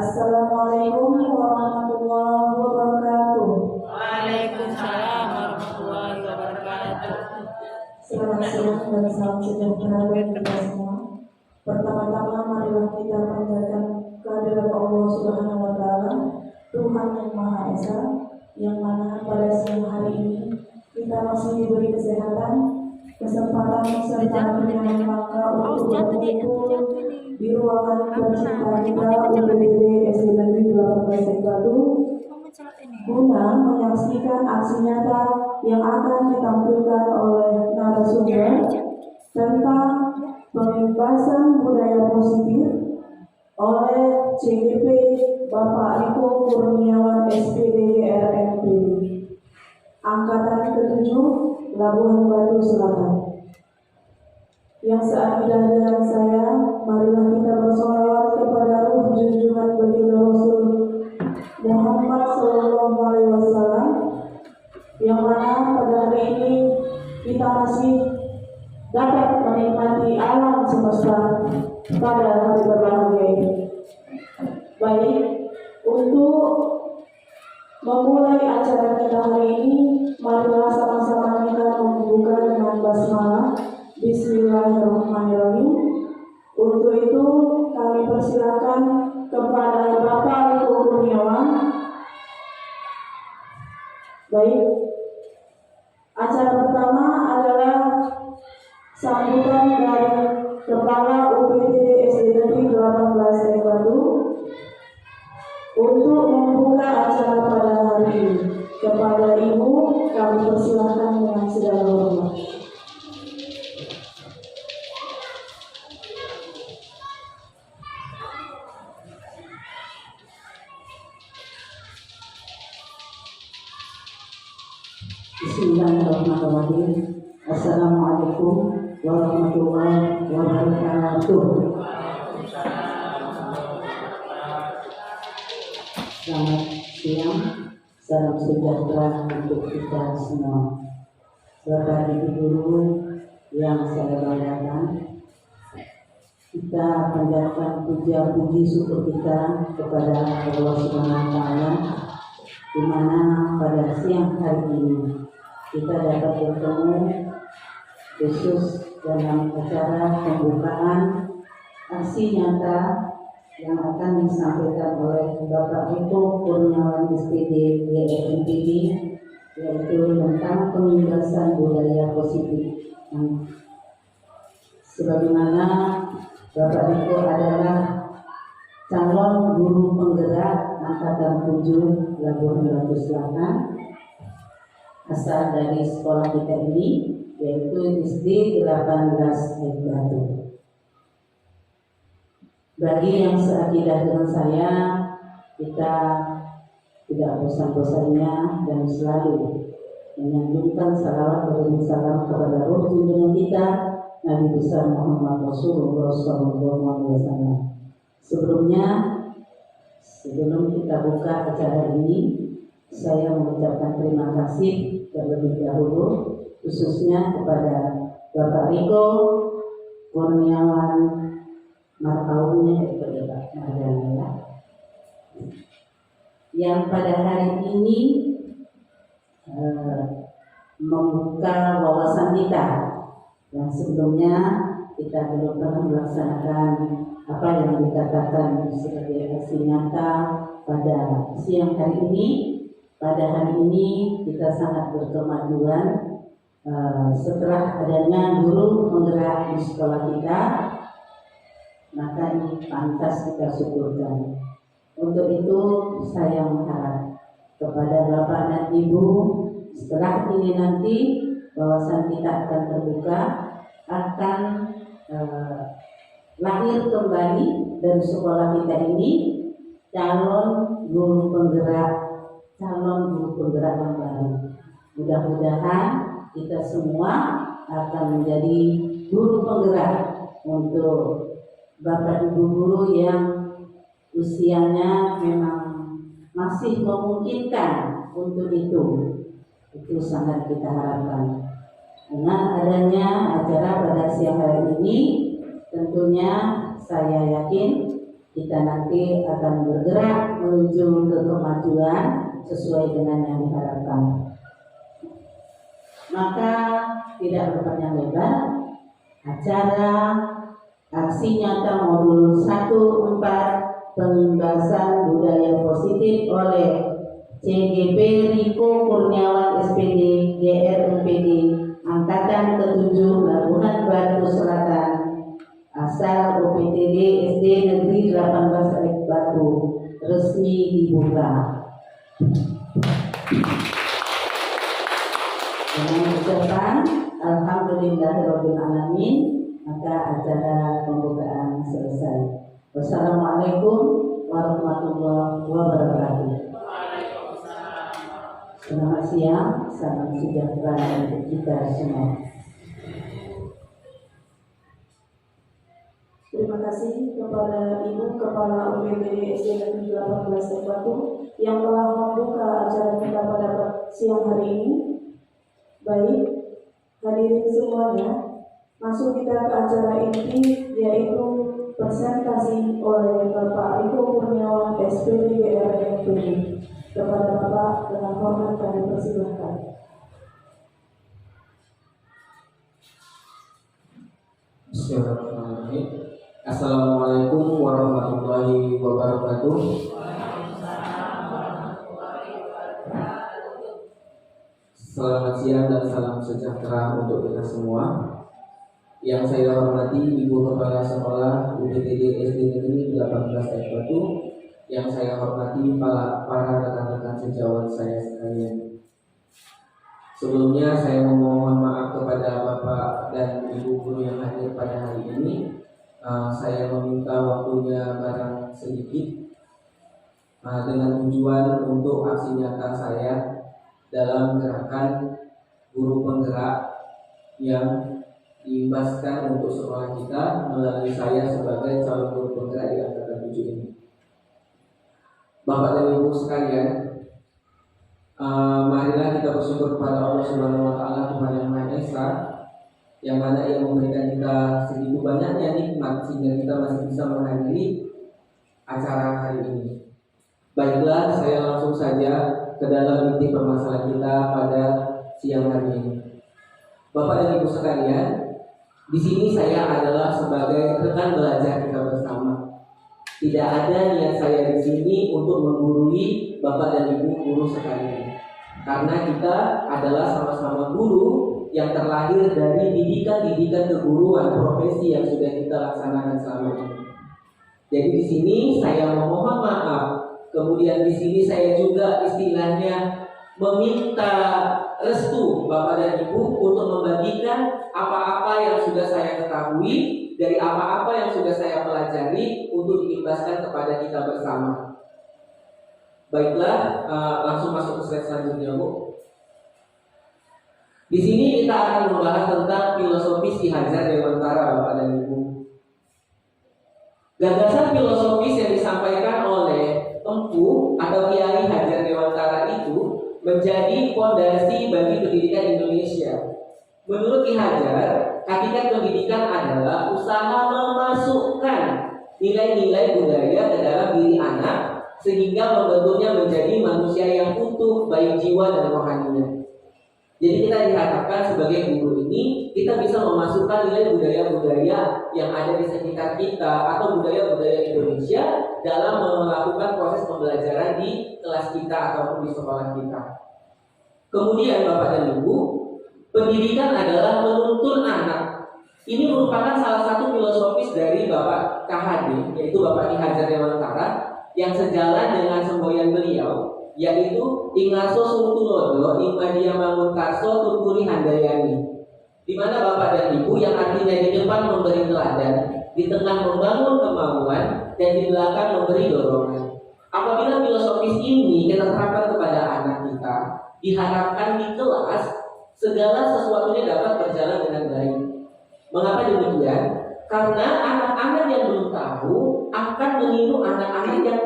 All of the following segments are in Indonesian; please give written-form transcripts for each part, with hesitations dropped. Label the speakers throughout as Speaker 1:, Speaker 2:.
Speaker 1: Assalamualaikum warahmatullahi wabarakatuh.
Speaker 2: Waalaikumsalam warahmatullahi wabarakatuh.
Speaker 1: Selamat siang dan salam sejahtera bagi kita semua. Pertama-tama marilah kita panjatkan kehadirat Allah Subhanahu wa taala, Tuhan yang Maha Esa, yang mana pada siang hari ini kita masih diberi kesehatan, kesempatan serta kenyamanan maka untuk berkumpul di ruangan tercinta kita UPTD SD Negeri 18 Tegbatu guna menyaksikan aksi nyata yang akan ditampilkan oleh narasumber tentang pembebasan budaya positif oleh CGP Bapak Riko Kurniawan SPD RMP Angkatan ke-7 Labuhan Batu Selatan. Yang seakidah dengan saya, marilah kita bersolawat kepada ruh junjungan baginda Rasul Muhammad Sallallahu Alaihi Wasallam, yang mana pada hari ini kita masih dapat menikmati alam semesta pada hari berbahagia ini. Baik, untuk memulai acara kita hari ini, marilah sama-sama kita membuka dengan basmalah. Bismillahirrahmanirrahim. Untuk itu kami persilakan kepada Bapak Riko Kurniawan. Baik, acara pertama adalah sambutan dari Kepala UPTD SD Negeri 18 Tegbatu untuk membuka acara pada hari ini. Kepada Ibu kami persilakan dengan segala hormat.
Speaker 3: Bismillahirrahmanirrahim. Assalamualaikum warahmatullahi wabarakatuh. Selamat siang, salam sejahtera untuk kita semua. Bapak Ibu guru yang saya banggakan, kita panjatkan puji syukur kita kepada Allah Subhanahu wa taala, di mana pada siang hari ini kita dapat bertemu khusus dalam acara pembukaan aksi nyata yang akan disampaikan oleh Bapak Riko Kurniawan SPD RMPD, yaitu tentang pembebasan budaya positif. Sebagaimana Bapak Riko adalah calon guru penggerak Angkatan 7 Labuhan Batu Selatan, asal dari sekolah kita ini, yaitu SD 18 Tegbatu. Bagi yang seakidah dengan saya, kita tidak bosan-bosannya dan selalu menyanjungkan salawat dan salam kepada ruh junjungan kita Nabi besar Muhammad Rasulullah SAW. Sebelum kita buka acara ini, saya mengucapkan terima kasih terlebih dahulu khususnya kepada Bapak Riko Kurniawan Marpaunnya yang pada hari ini membuka wawasan kita yang sebelumnya kita belum pernah melaksanakan apa yang dikatakan sebagai aksi nyata pada siang hari ini. Pada hari ini kita sangat berkemajuan setelah adanya guru penggerak di sekolah kita, maka ini pantas kita syukurkan. Untuk itu saya mengharap kepada Bapak dan Ibu, setelah ini nanti wawasan kita akan terbuka, akan lahir kembali dari sekolah kita ini calon guru penggerak yang baru. Mudah-mudahan kita semua akan menjadi guru penggerak untuk Bapak Ibu guru yang usianya memang masih memungkinkan untuk itu. Itu sangat kita harapkan. Dengan adanya acara pada siang hari ini, tentunya saya yakin kita nanti akan bergerak menuju ke kemajuan sesuai dengan yang diharapkan. Maka tidak berpanjang lebar, acara aksi nyata modul 14 pengimbasan budaya positif oleh CGP Riko Kurniawan SPD GRMPD Angkatan ke-7 Labuhan Batu Selatan asal UPTD SD Negeri 18 Rek Batu resmi dibuka. Dengan ucapan Alhamdulillahirabbil alamin, maka acara pembukaan selesai. Wassalamualaikum warahmatullahi wabarakatuh. Selamat siang, salam sejahtera untuk kita semua.
Speaker 1: Terima kasih kepada Ibu Kepala UPTD SD Negeri 18 Batu yang telah membuka acara kita pada siang hari ini. Baik, hadirin semuanya, masuk kita ke acara inti, yaitu presentasi oleh Bapak Riko Kurniawan SPD GRMPD. Kepada Bapak dengan hormat kami persilahkan.
Speaker 4: Bismillahirrahmanirrahim. Assalamualaikum warahmatullahi wabarakatuh. Selamat siang dan salam sejahtera untuk kita semua. Yang saya hormati Ibu Kepala Sekolah UPTD SD Negeri 18 Rek Batu, yang saya hormati para rekan-rekan sejawat saya sekalian. Sebelumnya saya memohon maaf kepada Bapak dan Ibu guru yang hadir pada hari ini. Saya meminta waktunya barang sedikit dengan tujuan untuk aksi nyata saya dalam gerakan guru penggerak yang diimbaskan untuk sekolah kita melalui saya sebagai calon guru penggerak di angkatan 7 ini. Bapak dan Ibu sekalian, marilah kita bersyukur kepada Allah Subhanahu wa Ta'ala, Tuhan yang Maha Esa, yang mana Ia memberikan kita segitu banyaknya nikmat sehingga kita masih bisa menghadiri acara hari ini. Baiklah, saya langsung saja ke dalam inti permasalahan kita pada siang hari ini. Bapak dan Ibu sekalian, di sini saya adalah sebagai rekan belajar kita bersama. Tidak ada niat saya di sini untuk menggurui Bapak dan Ibu guru sekalian, karena kita adalah sama-sama guru yang terlahir dari didikan-didikan keguruan profesi yang sudah kita laksanakan selama ini. Jadi di sini saya memohon maaf. Kemudian di sini saya juga istilahnya meminta restu Bapak dan Ibu untuk membagikan apa-apa yang sudah saya ketahui dari apa-apa yang sudah saya pelajari untuk diimbaskan kepada kita bersama. Baiklah, langsung masuk ke slide selanjutnya, Bu. Di sini kita akan membahas tentang filosofis Ki Hajar Dewantara, Bapak dan Ibu. Gagasan filosofis yang disampaikan oleh Empu atau Kiai Hajar Dewantara itu menjadi fondasi bagi pendidikan Indonesia. Menurut Ki Hajar, hakikat pendidikan adalah usaha memasukkan nilai-nilai budaya ke dalam diri anak sehingga membentuknya menjadi manusia yang utuh baik jiwa dan rohaninya. Jadi kita diharapkan sebagai guru ini kita bisa memasukkan nilai budaya-budaya yang ada di sekitar kita atau budaya-budaya Indonesia dalam melakukan proses pembelajaran di kelas kita ataupun di sekolah kita. Kemudian Bapak dan Ibu, pendidikan adalah menuntun anak. Ini merupakan salah satu filosofis dari Bapak KHD, yaitu Bapak Ki Hajar Dewantara, yang sejalan dengan semboyan beliau, yaitu Ingaso Sungtulodo Ingmadia Mangunkarso Tuturi Handayani, di mana Bapak dan Ibu yang artinya di depan memberi teladan, di tengah membangun kemauan, dan di belakang memberi dorongan. Apabila filosofis ini kita terapkan kepada anak kita, diharapkan di kelas segala sesuatunya dapat berjalan dengan baik. Mengapa demikian? Karena anak-anak yang belum tahu akan meniru anak-anak yang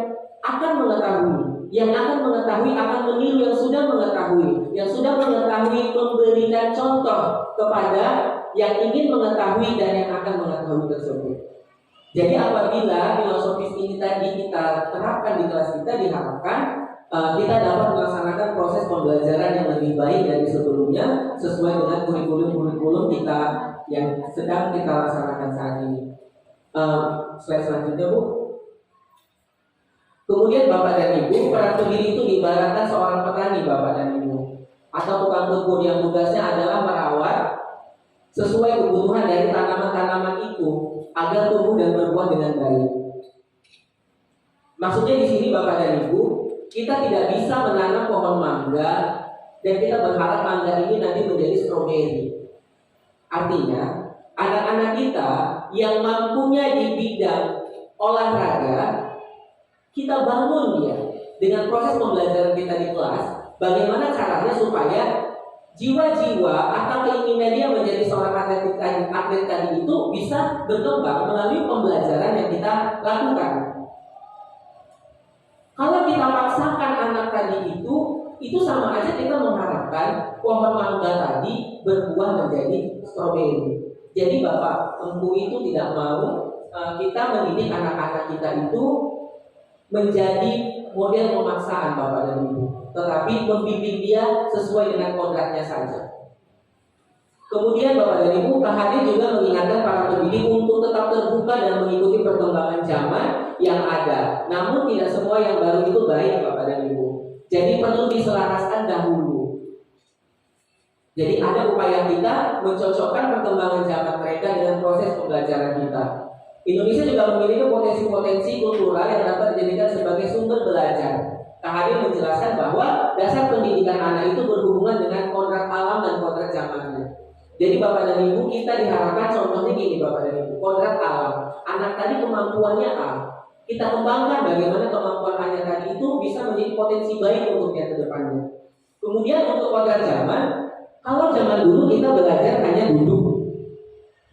Speaker 4: akan mengetahui. Yang akan mengetahui akan meniru yang sudah mengetahui. Yang sudah mengetahui memberikan contoh kepada yang ingin mengetahui dan yang akan mengetahui tersebut. Jadi apabila filosofis ini tadi kita terapkan di kelas kita, diharapkan kita dapat melaksanakan proses pembelajaran yang lebih baik dari sebelumnya sesuai dengan kurikulum kita yang sedang kita laksanakan saat ini. Slide selanjutnya, Bu. Kemudian Bapak dan Ibu, peran pendiri itu diibaratkan seorang petani, Bapak dan Ibu, atau tukang kebun yang tugasnya adalah merawat sesuai kebutuhan dari tanaman-tanaman itu agar tumbuh dan berbuah dengan baik. Maksudnya di sini Bapak dan Ibu, kita tidak bisa menanam pohon mangga dan kita berharap mangga ini nanti menjadi stroberi. Artinya, anak-anak kita yang mampunya di bidang olahraga, kita bangun dia dengan proses pembelajaran kita di kelas. Bagaimana caranya supaya jiwa-jiwa atau keinginan dia menjadi seorang atlet tadi itu bisa berkembang melalui pembelajaran yang kita lakukan. Kalau kita paksakan anak tadi itu sama aja kita mengharapkan pohon mangga tadi berbuah menjadi stroberi. Jadi Bapak Empu itu tidak mau kita mendidik anak-anak kita itu menjadi model pemaksaan Bapak dan Ibu, tetapi membimbing dia sesuai dengan kodratnya saja. Kemudian Bapak dan Ibu, Kak Hadir juga mengingatkan para pendidik untuk tetap terbuka dan mengikuti perkembangan zaman yang ada. Namun tidak semua yang baru itu baik Bapak dan Ibu. Jadi perlu diselaraskan dahulu. Jadi ada upaya kita mencocokkan perkembangan zaman mereka dengan proses pembelajaran kita. Indonesia juga memiliki potensi-potensi kultural yang dapat dijadikan sebagai sumber belajar. Kak Hadir menjelaskan bahwa dasar pendidikan anak itu berhubungan dengan kodrat alam dan kodrat zamannya. Jadi Bapak dan Ibu, kita diharapkan contohnya gini Bapak dan Ibu, kodrat alam. Anak tadi kemampuannya A. Kita kembangkan bagaimana kemampuan anak tadi itu bisa menjadi potensi baik untuknya ke depannya. Kemudian untuk kodrat zaman, kalau zaman dulu kita belajar hanya duduk,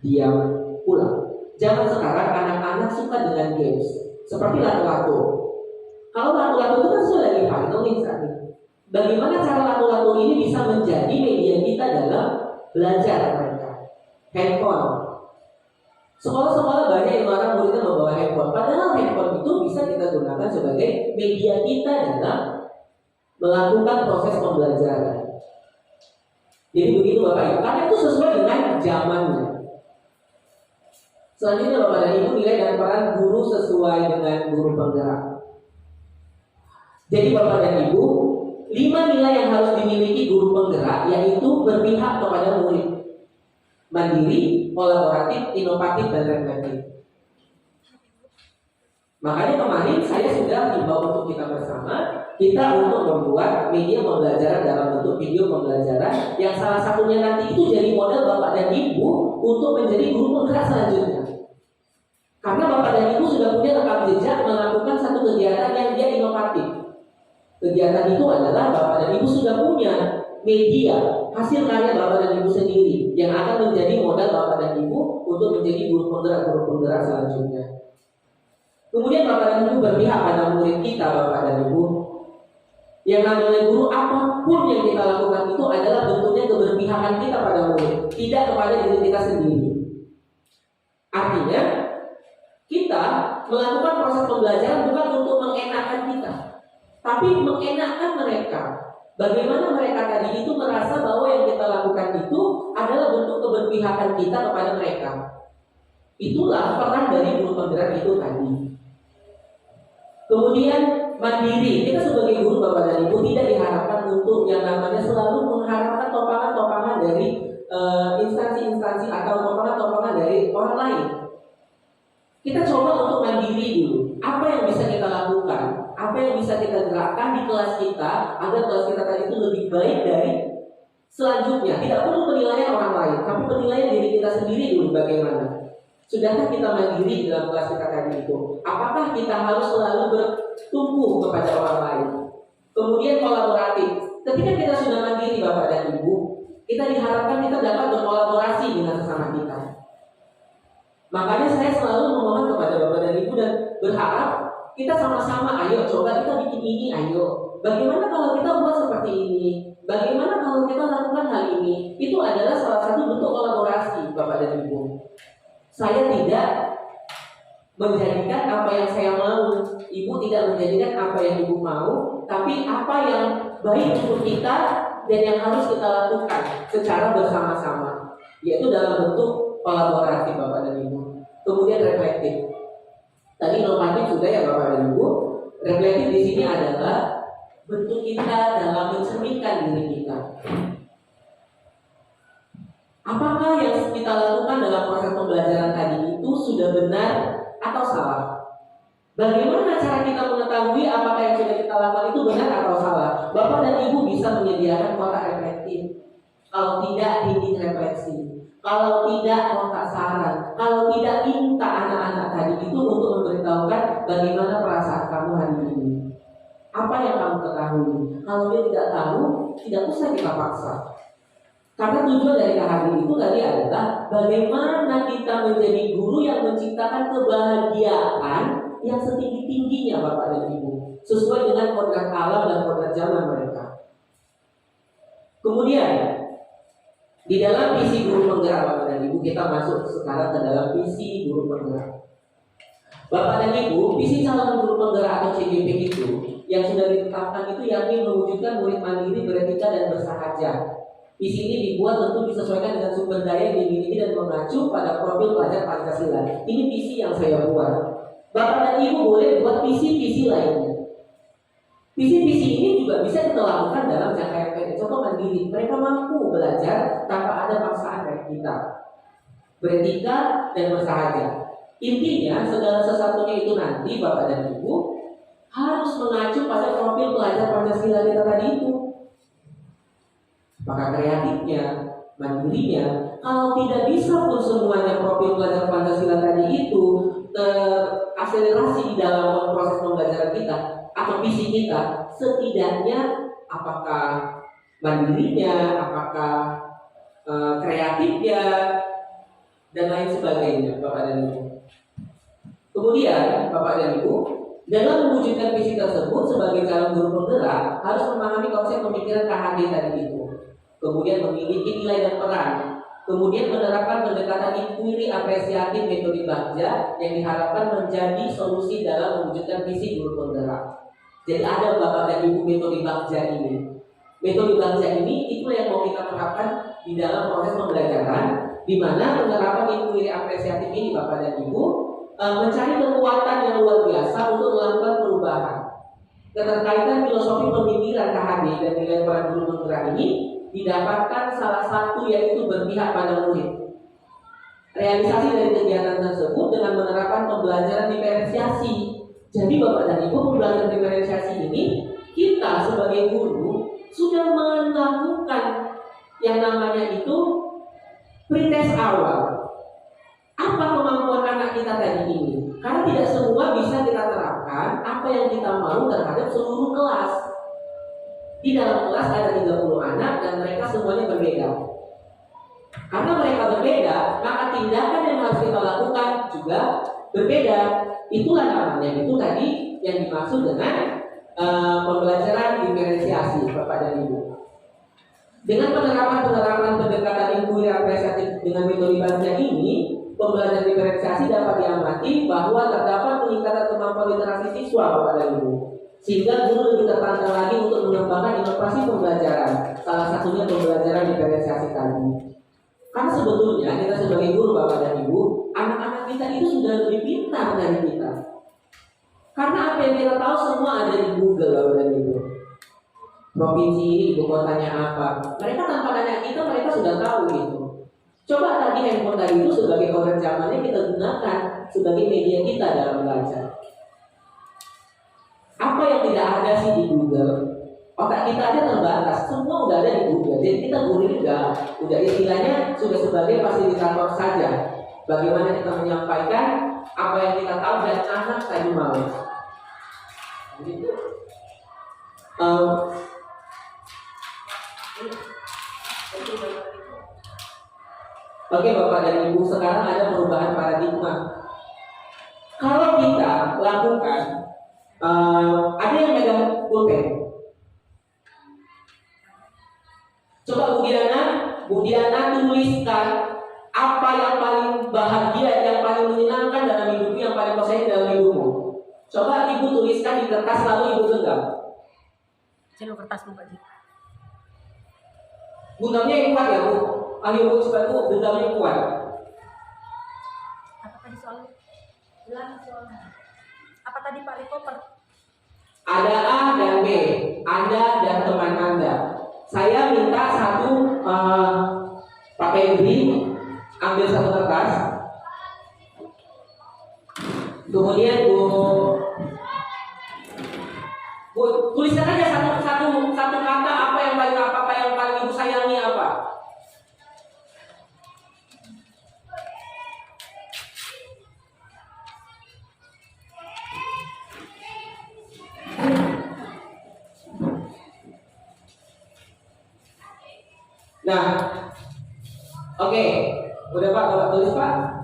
Speaker 4: diam, pulang. Zaman sekarang anak-anak suka dengan games seperti lato-lato. Kalau lato-lato itu kan sudah lagi viral saat ini. Bagaimana cara lato-lato ini bisa menjadi media kita dalam belajar mereka? Handphone. Sekolah-sekolah banyak yang melarang muridnya membawa handphone. Padahal handphone itu bisa kita gunakan sebagai media kita dalam melakukan proses pembelajaran. Jadi begitu Bapak Ibu, karena itu sesuai dengan zamannya. Selanjutnya Bapak dan Ibu, nilai dan peran guru sesuai dengan guru penggerak. Jadi Bapak dan Ibu, 5 nilai yang harus dimiliki guru penggerak yaitu berpihak kepada murid, mandiri, kolaboratif, inovatif, dan reflektif. Makanya kemarin saya sudah himbau untuk kita bersama, kita untuk membuat media pembelajaran dalam bentuk video pembelajaran yang salah satunya nanti itu jadi model Bapak dan Ibu untuk menjadi guru penggerak selanjutnya. Karena Bapak dan Ibu sudah punya rekam jejak melakukan satu kegiatan yang dia inovatif. Kegiatan itu adalah Bapak dan Ibu sudah punya media hasil karya Bapak dan Ibu sendiri yang akan menjadi modal Bapak dan Ibu untuk menjadi guru penggerak selanjutnya. Kemudian Bapak dan Ibu berpihak pada murid kita Bapak dan Ibu. Yang namanya guru, apapun yang kita lakukan itu adalah bentuknya keberpihakan kita pada murid, tidak kepada diri kita sendiri. Artinya kita melakukan proses pembelajaran bukan untuk mengenakan kita, tapi mengenakan mereka. Bagaimana mereka tadi itu merasa bahwa yang kita lakukan itu adalah bentuk keberpihakan kita kepada mereka. Itulah peran dari guru penggerak itu tadi. Kemudian mandiri. Kita sebagai guru Bapak dan Ibu tidak diharapkan untuk yang namanya selalu mengharapkan topangan-topangan dari instansi-instansi atau topangan-topangan dari orang lain. Kita coba untuk mandiri dulu. Apa yang bisa kita lakukan? Apa yang bisa kita gerakkan di kelas kita agar kelas kita tadi itu lebih baik dari selanjutnya? Tidak perlu penilaian orang lain, tapi penilaian diri kita sendiri dulu bagaimana. Sudahkah kita mandiri dalam kelas kita tadi itu? Apakah kita harus selalu bertumpu kepada orang lain? Kemudian kolaboratif. Ketika kita sudah mandiri Bapak dan Ibu, kita diharapkan kita dapat berkolaborasi dengan sesama kita. Makanya saya selalu memohon kepada Bapak dan Ibu dan berharap kita sama-sama, ayo coba kita bikin ini, ayo. Bagaimana kalau kita buat seperti ini? Bagaimana kalau kita lakukan hal ini? Itu adalah salah satu bentuk kolaborasi Bapak dan Ibu. Saya tidak menjadikan apa yang saya mau. Ibu tidak menjadikan apa yang ibu mau, tapi apa yang baik untuk kita dan yang harus kita lakukan secara bersama-sama, yaitu dalam bentuk kolaborasi Bapak dan Ibu. Kemudian reflektif. Tadi normatif sudah ya Bapak dan Ibu. Reflektif di sini adalah bentuk kita dalam mencerminkan diri kita. Apakah yang kita lakukan dalam proses pembelajaran tadi itu sudah benar atau salah? Bagaimana cara kita mengetahui apakah yang sudah kita lakukan itu benar atau salah? Bapak dan Ibu bisa menyediakan kotak reflektif. Kalau tidak, dinding refleksi. Kalau tidak, kotak saran. Kalau tidak, minta anak-anak tadi itu untuk memberitahukan bagaimana perasaan kamu hari ini. Apa yang kamu ketahui? Kalau dia tidak tahu, tidak usah kita paksa. Karena tujuan dari KHD itu tadi adalah bagaimana kita menjadi guru yang menciptakan kebahagiaan yang setinggi-tingginya Bapak dan Ibu, sesuai dengan kodrat alam dan kodrat zaman mereka. Kemudian di dalam visi guru penggerak Bapak dan Ibu, kita masuk sekarang ke dalam visi guru penggerak. Bapak dan Ibu, visi calon guru penggerak atau CGP itu yang sudah ditetapkan itu yakni mewujudkan murid mandiri, beretika dan bersahaja. Visi ini dibuat tentu disesuaikan dengan sumber daya yang dimiliki dan mengacu pada profil pelajar Pancasila. Ini visi yang saya buat. Bapak dan Ibu boleh buat visi-visi lainnya. Visi-visi ini juga bisa kita lakukan dalam jangka yang pendek. Contoh mandiri, mereka mampu belajar tanpa ada paksaan dari kita. Beretika dan bersahaja. Intinya segala sesuatunya itu nanti Bapak dan Ibu harus mengacu pada profil pelajar Pancasila kita tadi itu. Maka kreatifnya, mandirinya, kalau tidak bisa pun semuanya profil pelajar Pancasila tadi itu terakselerasi di dalam proses pembelajaran kita atau visi kita, setidaknya apakah mandirinya, apakah kreatifnya, dan lain sebagainya, Bapak dan Ibu. Kemudian, Bapak dan Ibu, dalam mewujudkan visi tersebut sebagai calon guru penggerak harus memahami konsep pemikiran KHD tadi itu. Kemudian memiliki nilai dan peran. Kemudian menerapkan pendekatan inquiry apresiatif metode Bagja yang diharapkan menjadi solusi dalam mewujudkan visi guru penggerak. Jadi ada Bapak dan Ibu metode Bagja ini. Metode Bagja ini itu yang mau kita terapkan di dalam proses pembelajaran, di mana penerapan inquiry apresiatif ini Bapak dan Ibu mencari kekuatan yang luar biasa untuk melakukan perubahan. Keterkaitan filosofi pemikiran KHD dan nilai peran guru penggerak ini didapatkan salah satu yaitu berpihak pada murid. Realisasi dari kegiatan tersebut dengan menerapkan pembelajaran diferensiasi. Jadi Bapak dan Ibu, pembelajaran diferensiasi ini kita sebagai guru sudah melakukan yang namanya itu pretest awal. Apa kemampuan anak kita tadi ini? Karena tidak semua bisa kita terapkan apa yang kita mau terhadap seluruh kelas. Di dalam kelas ada 30 anak dan mereka semuanya berbeda. Karena mereka berbeda, maka tindakan yang harus kita lakukan juga berbeda. Itulah namanya itu tadi yang dimaksud dengan pembelajaran diferensiasi Bapak dan Ibu. Dengan penerapan pendekatan inquiry apresiatif dengan metode Bagja ini, pembelajaran diferensiasi dapat diamati bahwa terdapat peningkatan kemampuan literasi siswa Bapak dan Ibu. Sehingga guru lebih tertantang lagi untuk mengembangkan inovasi pembelajaran. Salah satunya pembelajaran diferensiasi tadi. Karena sebetulnya kita sebagai guru Bapak dan Ibu, anak-anak kita itu sudah lebih pintar dari kita. Karena apa yang kita tahu semua ada di Google Bapak dan Ibu. Provinsi ini ibu kotanya apa? Mereka tanpa nanya kita, mereka sudah tahu itu. Coba tadi handphone tadi itu sebagai kodrat zamannya kita gunakan sebagai media kita dalam belajar. Apa yang tidak ada sih di Google? Otak kita ada terbatas, semua udah ada di Google. Jadi kita guru ini udah istilahnya sudah sebagai fasilitator saja. Bagaimana kita menyampaikan apa yang kita tahu dan anak tadi mau. Begitu. Oke Bapak dan Ibu, sekarang ada perubahan paradigma. Kalau kita lakukan ada yang megang pulpen. Coba Bu Diana tuliskan Apa yang paling bahagia, yang paling menyenangkan dalam hidupmu, yang paling kau sayang dalam hidupmu? Coba ibu tuliskan di kertas lalu ibu genggam.
Speaker 2: Sini kertas Pak Ji.
Speaker 4: Genggamnya yang kuat ya bu. Ayo bu, coba bu, genggamnya yang kuat.
Speaker 2: Apa tadi soalnya? Ulang soalnya. Apa tadi Pak Riko?
Speaker 4: Ada A dan B, Anda dan teman Anda. Saya minta satu Pak Febri ambil satu kertas. Kemudian Bu tuliskan aja satu kata apa yang paling ibu sayangi apa. Nah, oke, udah Pak, coba tulis Pak.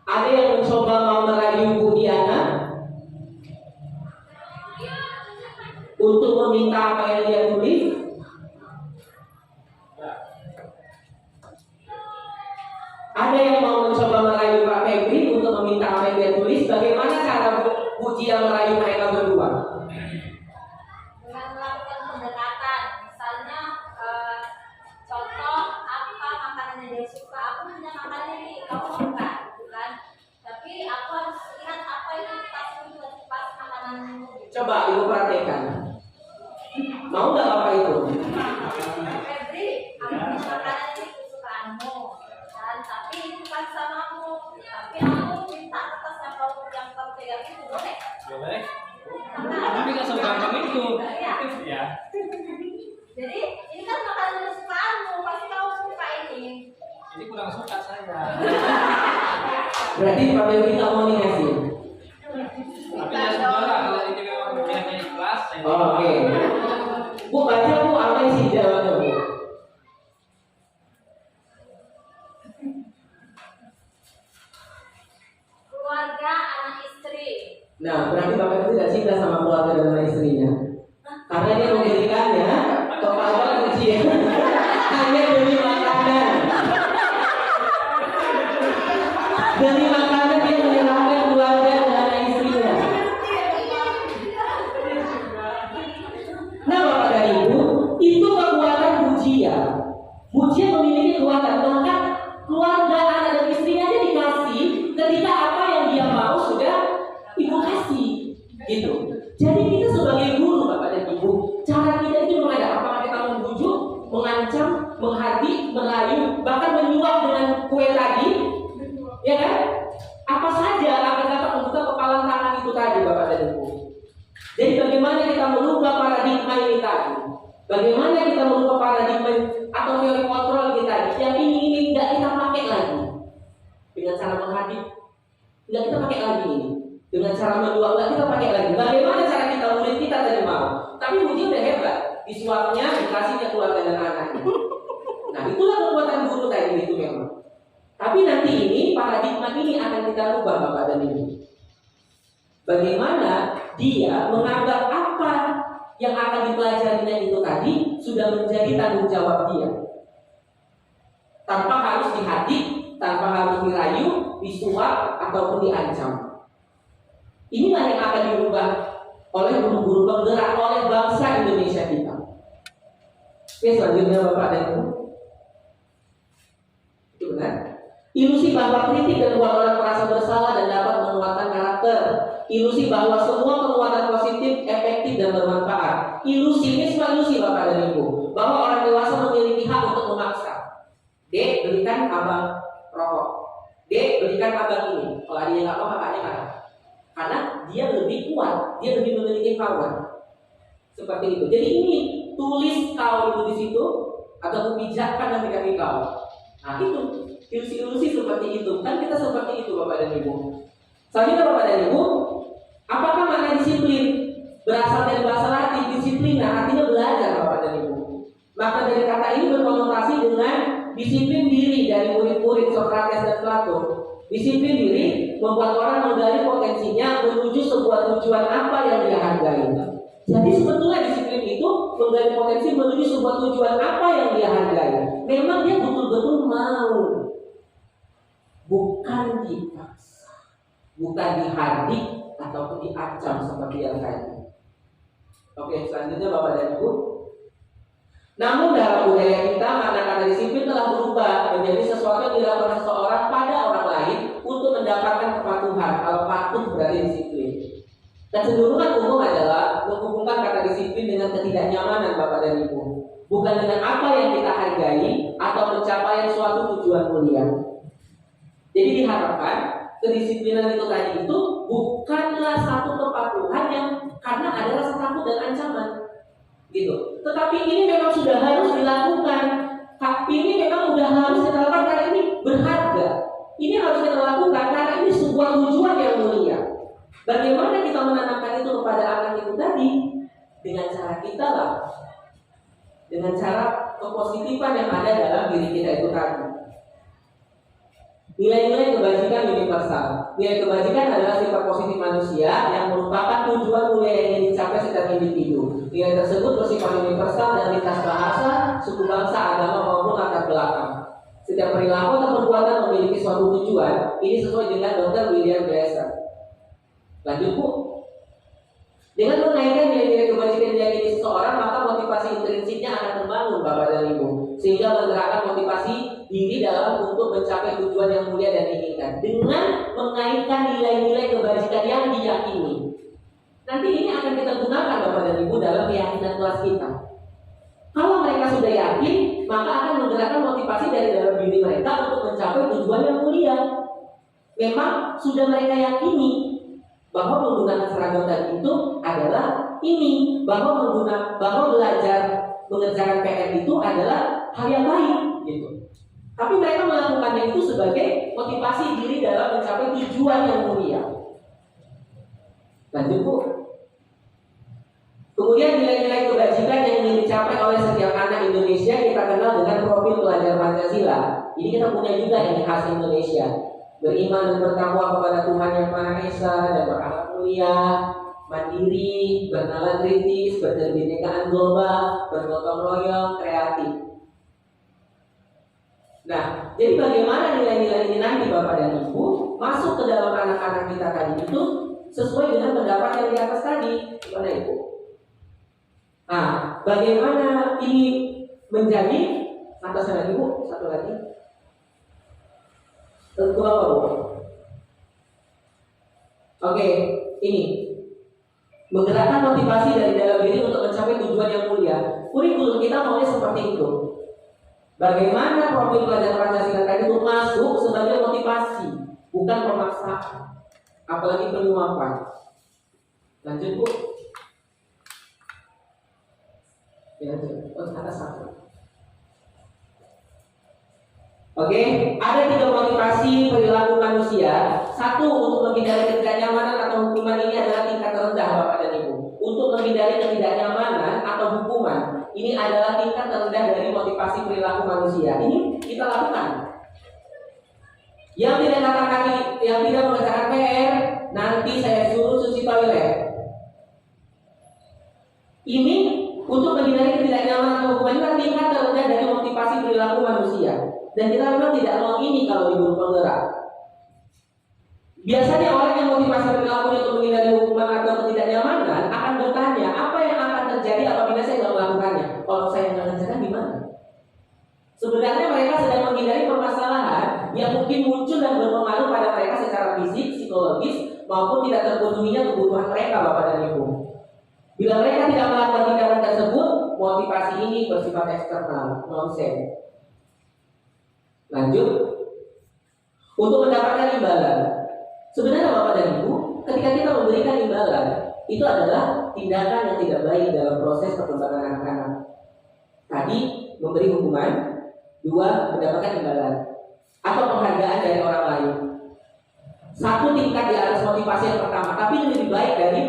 Speaker 4: Ada yang mencoba mau merayu Bu Diana untuk meminta apa yang dia tulis? Ada yang mau mencoba merayu Pak Febri untuk meminta apa yang dia tulis? Bagaimana cara Bu Dia merayu mereka berdua?
Speaker 5: Dengan melakukan pendekatan, misalnya contoh apa makanan yang dia suka, aku punya makanan ini, kamu mau nggak, gitu kan? Tapi aku harus lihat apa itu pas makananmu. Gitu.
Speaker 4: Coba ibu perhatikan. Mau nggak apa itu?
Speaker 5: Febri, aku punya makanan ini kesukaanmu, dan tapi ini bukan samamu, tapi aku minta kertas yang kamu pegang itu boleh?
Speaker 6: Boleh.
Speaker 5: Karena
Speaker 6: Tapi nggak segampang itu.
Speaker 5: Iya.
Speaker 6: Ya.
Speaker 5: Jadi ini kan makanan kesukaanmu, pasti kamu suka ini.
Speaker 6: Ini kurang suka saya.
Speaker 4: Berarti Pak Febri nggak mau dikasih.
Speaker 6: Tapi ya saudara, kalau ini memang pilihannya ikhlas, saya.
Speaker 4: Oke. Bu baca Bu apa isi jawabannya Bu?
Speaker 5: Keluarga, anak istri.
Speaker 4: Nah, berarti Bapak itu tidak cinta sama keluarga dan anak istrinya. Karena dia memberikannya kepada ujian hanya demi makanan. Demi makanan dia menyerahkan keluarga dan anak istrinya. Nah, Bapak dan Ibu, itu kekuatan Bujia. Bujia memiliki kekuatan, bahkan keluarga anak dan istrinya aja dikasih ketika apa yang dia mau sudah ibu kasih, gitu. Jadi kita sebagai guru Bapak dan Ibu, cara kita itu mengajar. Apakah kita membujuk, mengancam, menghardik, merayu, bahkan menyuap dengan kue tadi, ya kan? Apa saja akan dapat membuka kepalan tangan itu tadi Bapak dan Ibu. Jadi bagaimana kita merubah paradigma ini tadi? Bagaimana kita merubah paradigma atau teori kontrol kita yang ini tidak kita pakai lagi dengan cara menghardik, tidak kita pakai lagi ini. Dengan cara menyuap nggak kita pakai lagi. Bagaimana cara kita murid kita tadi mau? Tapi Budi udah hebat. Disuapnya, dikasihnya keluarga dan anaknya. Nah itulah kekuatan guru tadi itu memang. Tapi nanti ini paradigma ini akan kita rubah Bapak dan Ibu. Bagaimana dia menganggap apa yang akan dipelajarinya itu tadi sudah menjadi tanggung jawab dia. Tanpa harus dihadik, tanpa harus dirayu, disuap ataupun diancam. Inilah yang akan dirubah oleh guru-guru penggerak, oleh bangsa Indonesia kita. Oke, selanjutnya Bapak dan Ibu. Itu benar. Ilusi bahwa kritik dan membuat orang merasa bersalah dan dapat menguatkan karakter. Ilusi bahwa semua penguatan positif, efektif dan bermanfaat. Ilusi ini semua ilusi Bapak dan Ibu. Bahwa orang dewasa memiliki hak untuk memaksa. Dek, belikan abang rokok. Dek, belikan abang ini. Kalau adanya nggak mau, kakaknya marah. Karena dia lebih kuat, dia lebih memiliki power. Seperti itu. Jadi ini tulis kau itu di situ atau pijakkan nanti kaki kau. Nah itu ilusi-ilusi seperti itu. Kan kita seperti itu Bapak dan Ibu. Selanjutnya Bapak dan Ibu, apakah makna disiplin? Berasal dari bahasa Latin disiplina, artinya belajar Bapak dan Ibu. Maka dari kata ini berkonotasi dengan disiplin diri dari murid-murid Sokrates dan Plato. Disiplin diri membuat orang menggali potensinya menuju sebuah tujuan apa yang dia hargai. Jadi sebetulnya disiplin itu menggali potensi menuju sebuah tujuan apa yang dia hargai. memang dia betul-betul mau, bukan dipaksa, bukan dihardik ataupun diancam seperti yang tadi. Oke, selanjutnya Bapak dan Ibu. Namun dalam budaya kita, makna kata disiplin telah berubah menjadi sesuatu yang dilakukan seseorang pada orang lain untuk mendapatkan kepatuhan. Kalau patuh berarti disiplin. Kecenderungan umum adalah menghubungkan kata disiplin dengan ketidaknyamanan Bapak dan Ibu, bukan dengan apa yang kita hargai atau pencapaian suatu tujuan mulia. Jadi diharapkan kedisiplinan itu tadi itu bukanlah satu kepatuhan yang karena ada rasa takut dan ancaman, gitu. Tetapi ini memang sudah harus dilakukan. Ini memang sudah harus kita lakukan karena ini berharga. Ini harus kita lakukan karena ini sebuah tujuan yang mulia. Bagaimana kita menanamkan itu kepada anak itu tadi? Dengan cara kita lah, dengan cara kepositifan yang ada dalam diri kita itu tadi. Nilai-nilai kebajikan universal. Nilai kebajikan adalah sifat positif manusia yang merupakan tujuan mulia yang ingin dicapai setiap individu. Nilai tersebut bersifat universal dan lintas bahasa, suku bangsa, agama maupun latar belakang. Setiap perilaku atau perbuatan memiliki suatu tujuan. Ini sesuai dengan Dr. William Glasser. Lanjut Bu. Dengan mengaitkan nilai-nilai kebajikan yang diyakini seseorang, maka motivasi intrinsiknya akan terbangun Bapak dan Ibu, sehingga menggerakkan motivasi diri dalam untuk mencapai tujuan yang mulia dan diinginkan dengan mengaitkan nilai-nilai kebajikan yang diyakini. Nanti ini akan kita gunakan Bapak dan Ibu dalam keyakinan kelas kita. Kalau mereka sudah yakin, maka akan menggerakkan motivasi dari dalam diri mereka untuk mencapai tujuan yang mulia. Memang sudah mereka yakini bahwa menggunakan seragam tadi itu adalah ini, bahwa belajar mengerjakan PR itu adalah hal yang baik, gitu. Tapi mereka melakukannya itu sebagai motivasi diri dalam mencapai tujuan yang mulia. Lanjut Bu. Kemudian nilai-nilai kebajikan yang ingin dicapai oleh setiap anak Indonesia kita kenal dengan profil pelajar Pancasila. Ini kita punya juga ini khas Indonesia. Beriman dan bertakwa kepada Tuhan Yang Maha Esa dan berakhlak mulia, mandiri, bernalar kritis, berkebinekaan global, bergotong royong, kreatif. Nah, jadi bagaimana nilai-nilai ini nanti Bapak dan Ibu masuk ke dalam anak-anak kita tadi itu sesuai dengan pendapat yang di atas tadi, gimana Ibu? Nah, bagaimana ini menjadi atasnya lagi Bu, satu lagi. Tentu apa Bu? Oke, ini menggerakkan motivasi dari dalam diri untuk mencapai tujuan yang mulia. Kurikulum kita maunya seperti itu. Bagaimana profil pelajar Pancasila tadi itu masuk sebagai motivasi, bukan pemaksaan, apalagi penyuapan. Lanjut Bu. Ya, atas satu. Oke, ada 3 motivasi perilaku manusia. 1, untuk menghindari ketidaknyamanan atau hukuman. Ini adalah tingkat terendah Bapak dan Ibu. Untuk menghindari ketidaknyamanan atau hukuman, ini adalah tingkat terendah dari motivasi perilaku manusia. Ini kita lakukan. Yang tidak angkat kaki, yang tidak mengerjakan PR, nanti saya suruh cuci toilet. Ini untuk menghindari ketidaknyamanan atau hukuman, ini tingkat terendah dari motivasi perilaku manusia. Dan kita memang tidak mau ini kalau di guru penggerak. Biasanya orang yang motivasi perilakunya untuk menghindari hukuman atau ketidaknyamanan akan bertanya, apa yang akan terjadi apabila saya tidak melakukannya? Kalau saya nggak kerjakan gimana? Sebenarnya mereka sedang menghindari permasalahan yang mungkin muncul dan berpengaruh pada mereka secara fisik, psikologis, maupun tidak terpenuhinya kebutuhan mereka Bapak dan Ibu. Bila mereka tidak melakukan tindakan tersebut, motivasi ini bersifat eksternal, nonsen. Lanjut, untuk mendapatkan imbalan. Sebenarnya Bapak dan Ibu, ketika kita memberikan imbalan, itu adalah tindakan yang tidak baik dalam proses perkembangan anak-anak. Tadi memberi hukuman, 2 mendapatkan imbalan atau penghargaan dari orang lain. 1 tingkat di atas motivasi yang pertama, tapi ini lebih baik dari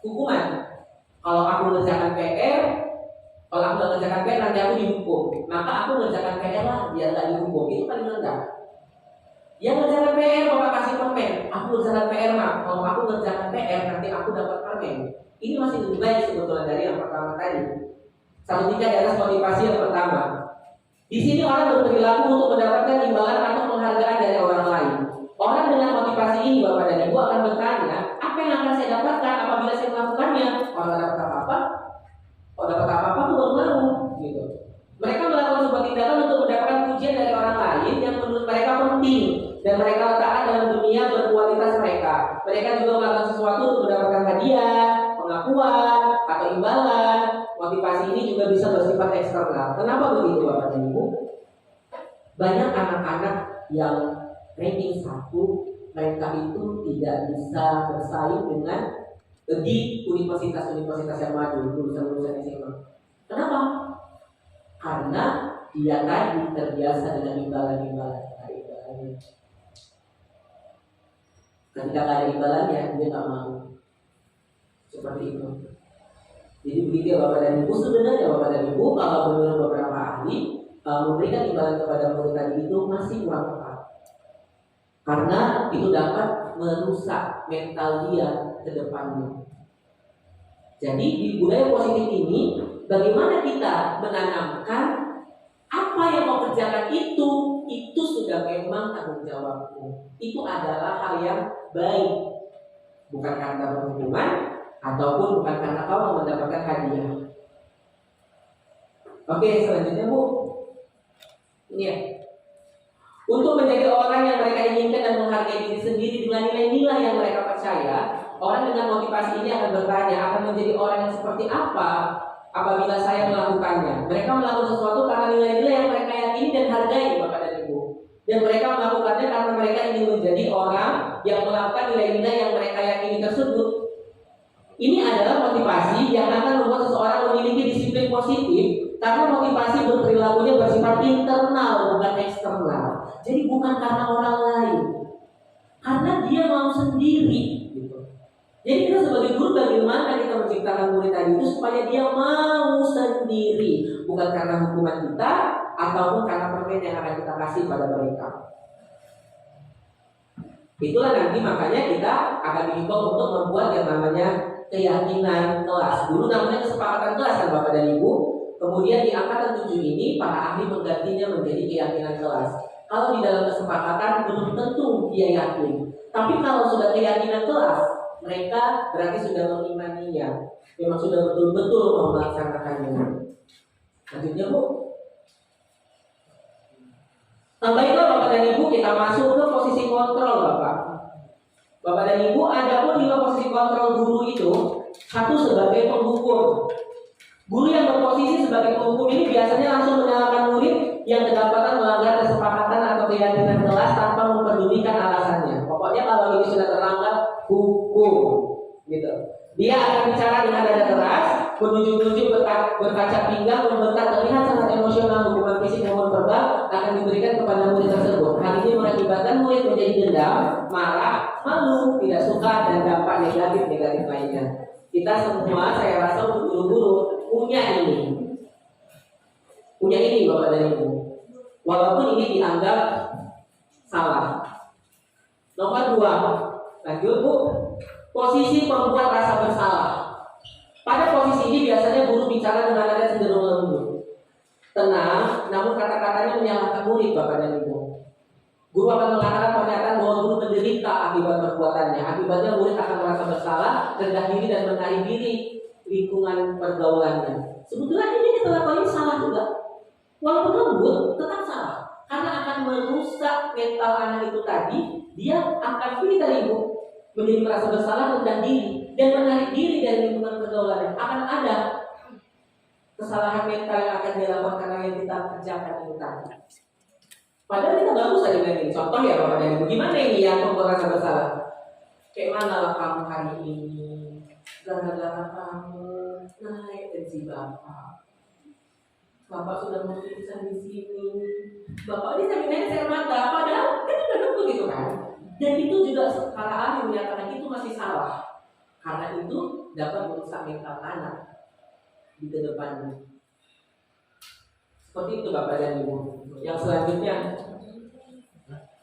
Speaker 4: hukuman. Kalau aku mengerjakan PR, kalau aku mengerjakan PR nanti aku dihukum, maka aku mengerjakan PR lah biar tak dihukum. Itu paling rendah. Yang mengerjakan PR Bapak kasih permen, aku mengerjakan PR mah. Kalau aku mengerjakan PR nanti aku dapat permen. Ini masih lebih baik sebetulnya dari yang pertama tadi. 1 tingkat di atas motivasi yang pertama. Di sini orang berperilaku untuk mendapatkan imbalan atau penghargaan dari orang lain. Orang dengan motivasi ini, Bapak dan Ibu, akan bertanya, apa yang akan saya dapatkan apabila saya melakukannya? Orang dapat apa-apa? Kalau dapat apa-apa, aku baru mau. Gitu. Mereka melakukan sebuah tindakan untuk mendapatkan pujian dari orang lain yang menurut mereka penting, dan mereka letakkan dalam dunia berkualitas mereka. Mereka juga melakukan sesuatu untuk mendapatkan hadiah, pengakuan, atau imbalan. Motivasi ini juga bisa bersifat eksternal. Kenapa begitu, Bapak dan Ibu? Banyak anak-anak yang ranking 1, mereka itu tidak bisa bersaing dengan di universitas-universitas yang maju, lulusan-lulusan SMA. Kenapa? Karena dia tadi terbiasa dengan imbalan-imbalan. Ketika ada imbalannya, dia nggak mau. Seperti itu. Jadi begitu ya Bapak dan Ibu. Sebenarnya Bapak dan Ibu, kalau menurut beberapa ahli, memberikan imbalan kepada murid tadi itu masih kurang tepat. Karena itu dapat merusak mental dia ke depannya. Jadi di budaya positif ini, bagaimana kita menanamkan apa yang mau kerjakan itu sudah memang tanggung jawabmu. Itu adalah hal yang baik, bukan karena perhitungan ataupun bukan karena kau mendapatkan hadiah. Oke, selanjutnya Bu. Ini ya. Untuk menjadi orang yang mereka inginkan dan menghargai diri sendiri dengan nilai-nilai yang mereka percaya, orang dengan motivasi ini akan bertanya, akan menjadi orang yang seperti apa apabila saya melakukannya. Mereka melakukan sesuatu karena nilai-nilai yang mereka yakini dan hargai, Bapak dan Ibu. Dan mereka melakukannya karena mereka ingin menjadi orang yang melakukan nilai-nilai yang mereka yakini tersebut. Ini adalah motivasi yang akan membuat seseorang memiliki disiplin positif, karena motivasi berperilakunya bersifat internal, bukan eksternal. Jadi bukan karena orang lain, karena dia mau sendiri. Jadi kita sebagai guru, bagaimana kita menciptakan murid tadi itu supaya dia mau sendiri, bukan karena hukuman kita ataupun karena permen yang akan kita kasih pada mereka. Itulah nanti makanya kita akan dihimbau untuk membuat yang namanya keyakinan kelas. Dulu namanya kesepakatan kelas kan Bapak dan Ibu. Kemudian di angkatan 7 ini para ahli menggantinya menjadi keyakinan kelas. Kalau di dalam kesepakatan belum tentu dia yakin, tapi kalau sudah keyakinan kelas, mereka berarti sudah mengimaninya, memang sudah betul-betul mau melaksanakannya. Lanjutnya Bu. Baiklah Bapak dan Ibu, kita masuk ke posisi kontrol Bapak. Bapak dan Ibu, ada pun 5 posisi kontrol guru itu. Satu sebagai penghukum. Guru yang berposisi sebagai penghukum ini biasanya langsung menyalahkan murid yang kedapatan melanggar kesepakatan atau keyakinan kelas tanpa memperdulikan alasannya. Pokoknya kalau ini sudah terlanggar, hukum, gitu. Dia akan bicara dengan nada keras, menunjuk-nunjuk, berkaca pinggang, membentak, terlihat sangat emosional. Hukuman fisik maupun verbal akan diberikan kepada murid tersebut. Hal ini mengakibatkan murid menjadi dendam, marah, malu, tidak suka, dan dampak negatif lainnya. Kita semua, saya rasa untuk guru-guru punya ini Bapak dan Ibu, walaupun ini dianggap salah. Nomor 2, lanjut Bu. Posisi pembuat rasa bersalah. Pada posisi ini biasanya guru bicara dengan nada cenderung lembut, tenang, namun kata-katanya menyalahkan murid Bapak dan Ibu. Guru akan mengatakan pernyataan bahwa guru menderita akibat perbuatannya. Akibatnya murid akan merasa bersalah, rendah diri dan menarik diri lingkungan pergaulannya. Sebetulnya ini kita lakukan salah juga. Walaupun lembut, tetap salah. Karena akan merusak mental anak itu tadi. Dia akan menjadi merasa bersalah, rendah diri, dan menarik diri dari lingkungan pergaulannya. Akan ada kesalahan mental yang akan dilakukan karena yang kita kerjakan itu tadi. Padahal kita bagus aja dengan ini. Contoh ya Bapak dan Ibu, gimana ini yang membuat rasa bersalah? Kayak mana lah kamu hari ini? Gara-gara kamu naik gaji Bapak. Bapak sudah mau pingsan di sini. Bapak ini sampai saya mata. Padahal kan sudah nunggu gitu kan. Dan itu juga para ahli menyatakan itu masih salah. Karena itu dapat merusak mental anak di kedepannya. Seperti itu Bapak dan Ibu. Yang selanjutnya,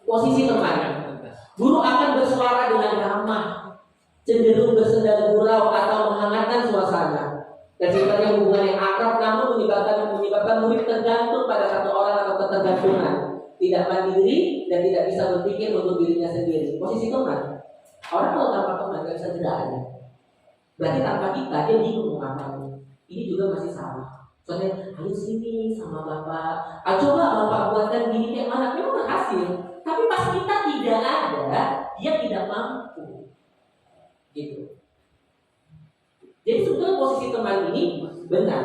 Speaker 4: posisi teman. Guru akan bersuara dengan ramah, cenderung bersenda gurau atau menghangatkan suasana. Dan sifatnya hubungan yang akrab namun menyebabkan murid tergantung pada satu orang atau ketergantungan, tidak mandiri dan tidak bisa berpikir untuk dirinya sendiri. Posisi teman, orang kalau tanpa teman nggak bisa gerak aja. Berarti tanpa kita dia bingung mau ngapain. Ini juga masih sama. Soalnya, ayo sini sama bapak. Coba bapak buatkan gini kayak mana? Memang berhasil. Tapi pas kita tidak ada, dia tidak mampu. Gitu. Jadi sebetulnya posisi teman ini benar.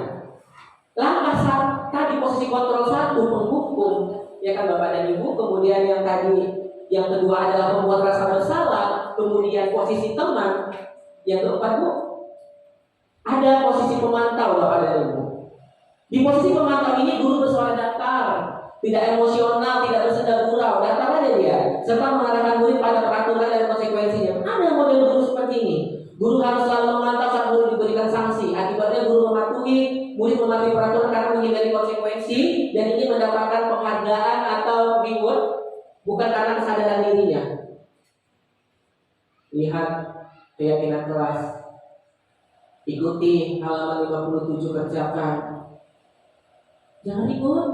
Speaker 4: Langkah tadi posisi kontrol satu penghukum, ya kan Bapak dan Ibu. Kemudian yang kedua adalah membuat rasa bersalah. Kemudian posisi teman. Yang keempat Bu, ada posisi pemantau Bapak dan Ibu. Di posisi pemantau ini guru bersuara datar, tidak emosional, tidak bersenda gurau, datar aja dia, serta mengarahkan murid pada peraturan dan konsekuensinya. Ada model guru seperti ini. Guru harus selalu memantau saat guru diberikan sanksi. Akibatnya guru mematuhi, murid mematuhi peraturan karena menghindari konsekuensi dan ingin mendapatkan penghargaan atau reward bukan karena kesadaran dirinya. Lihat keyakinan kelas. Ikuti halaman 57 kerjakan. Jangan ribut,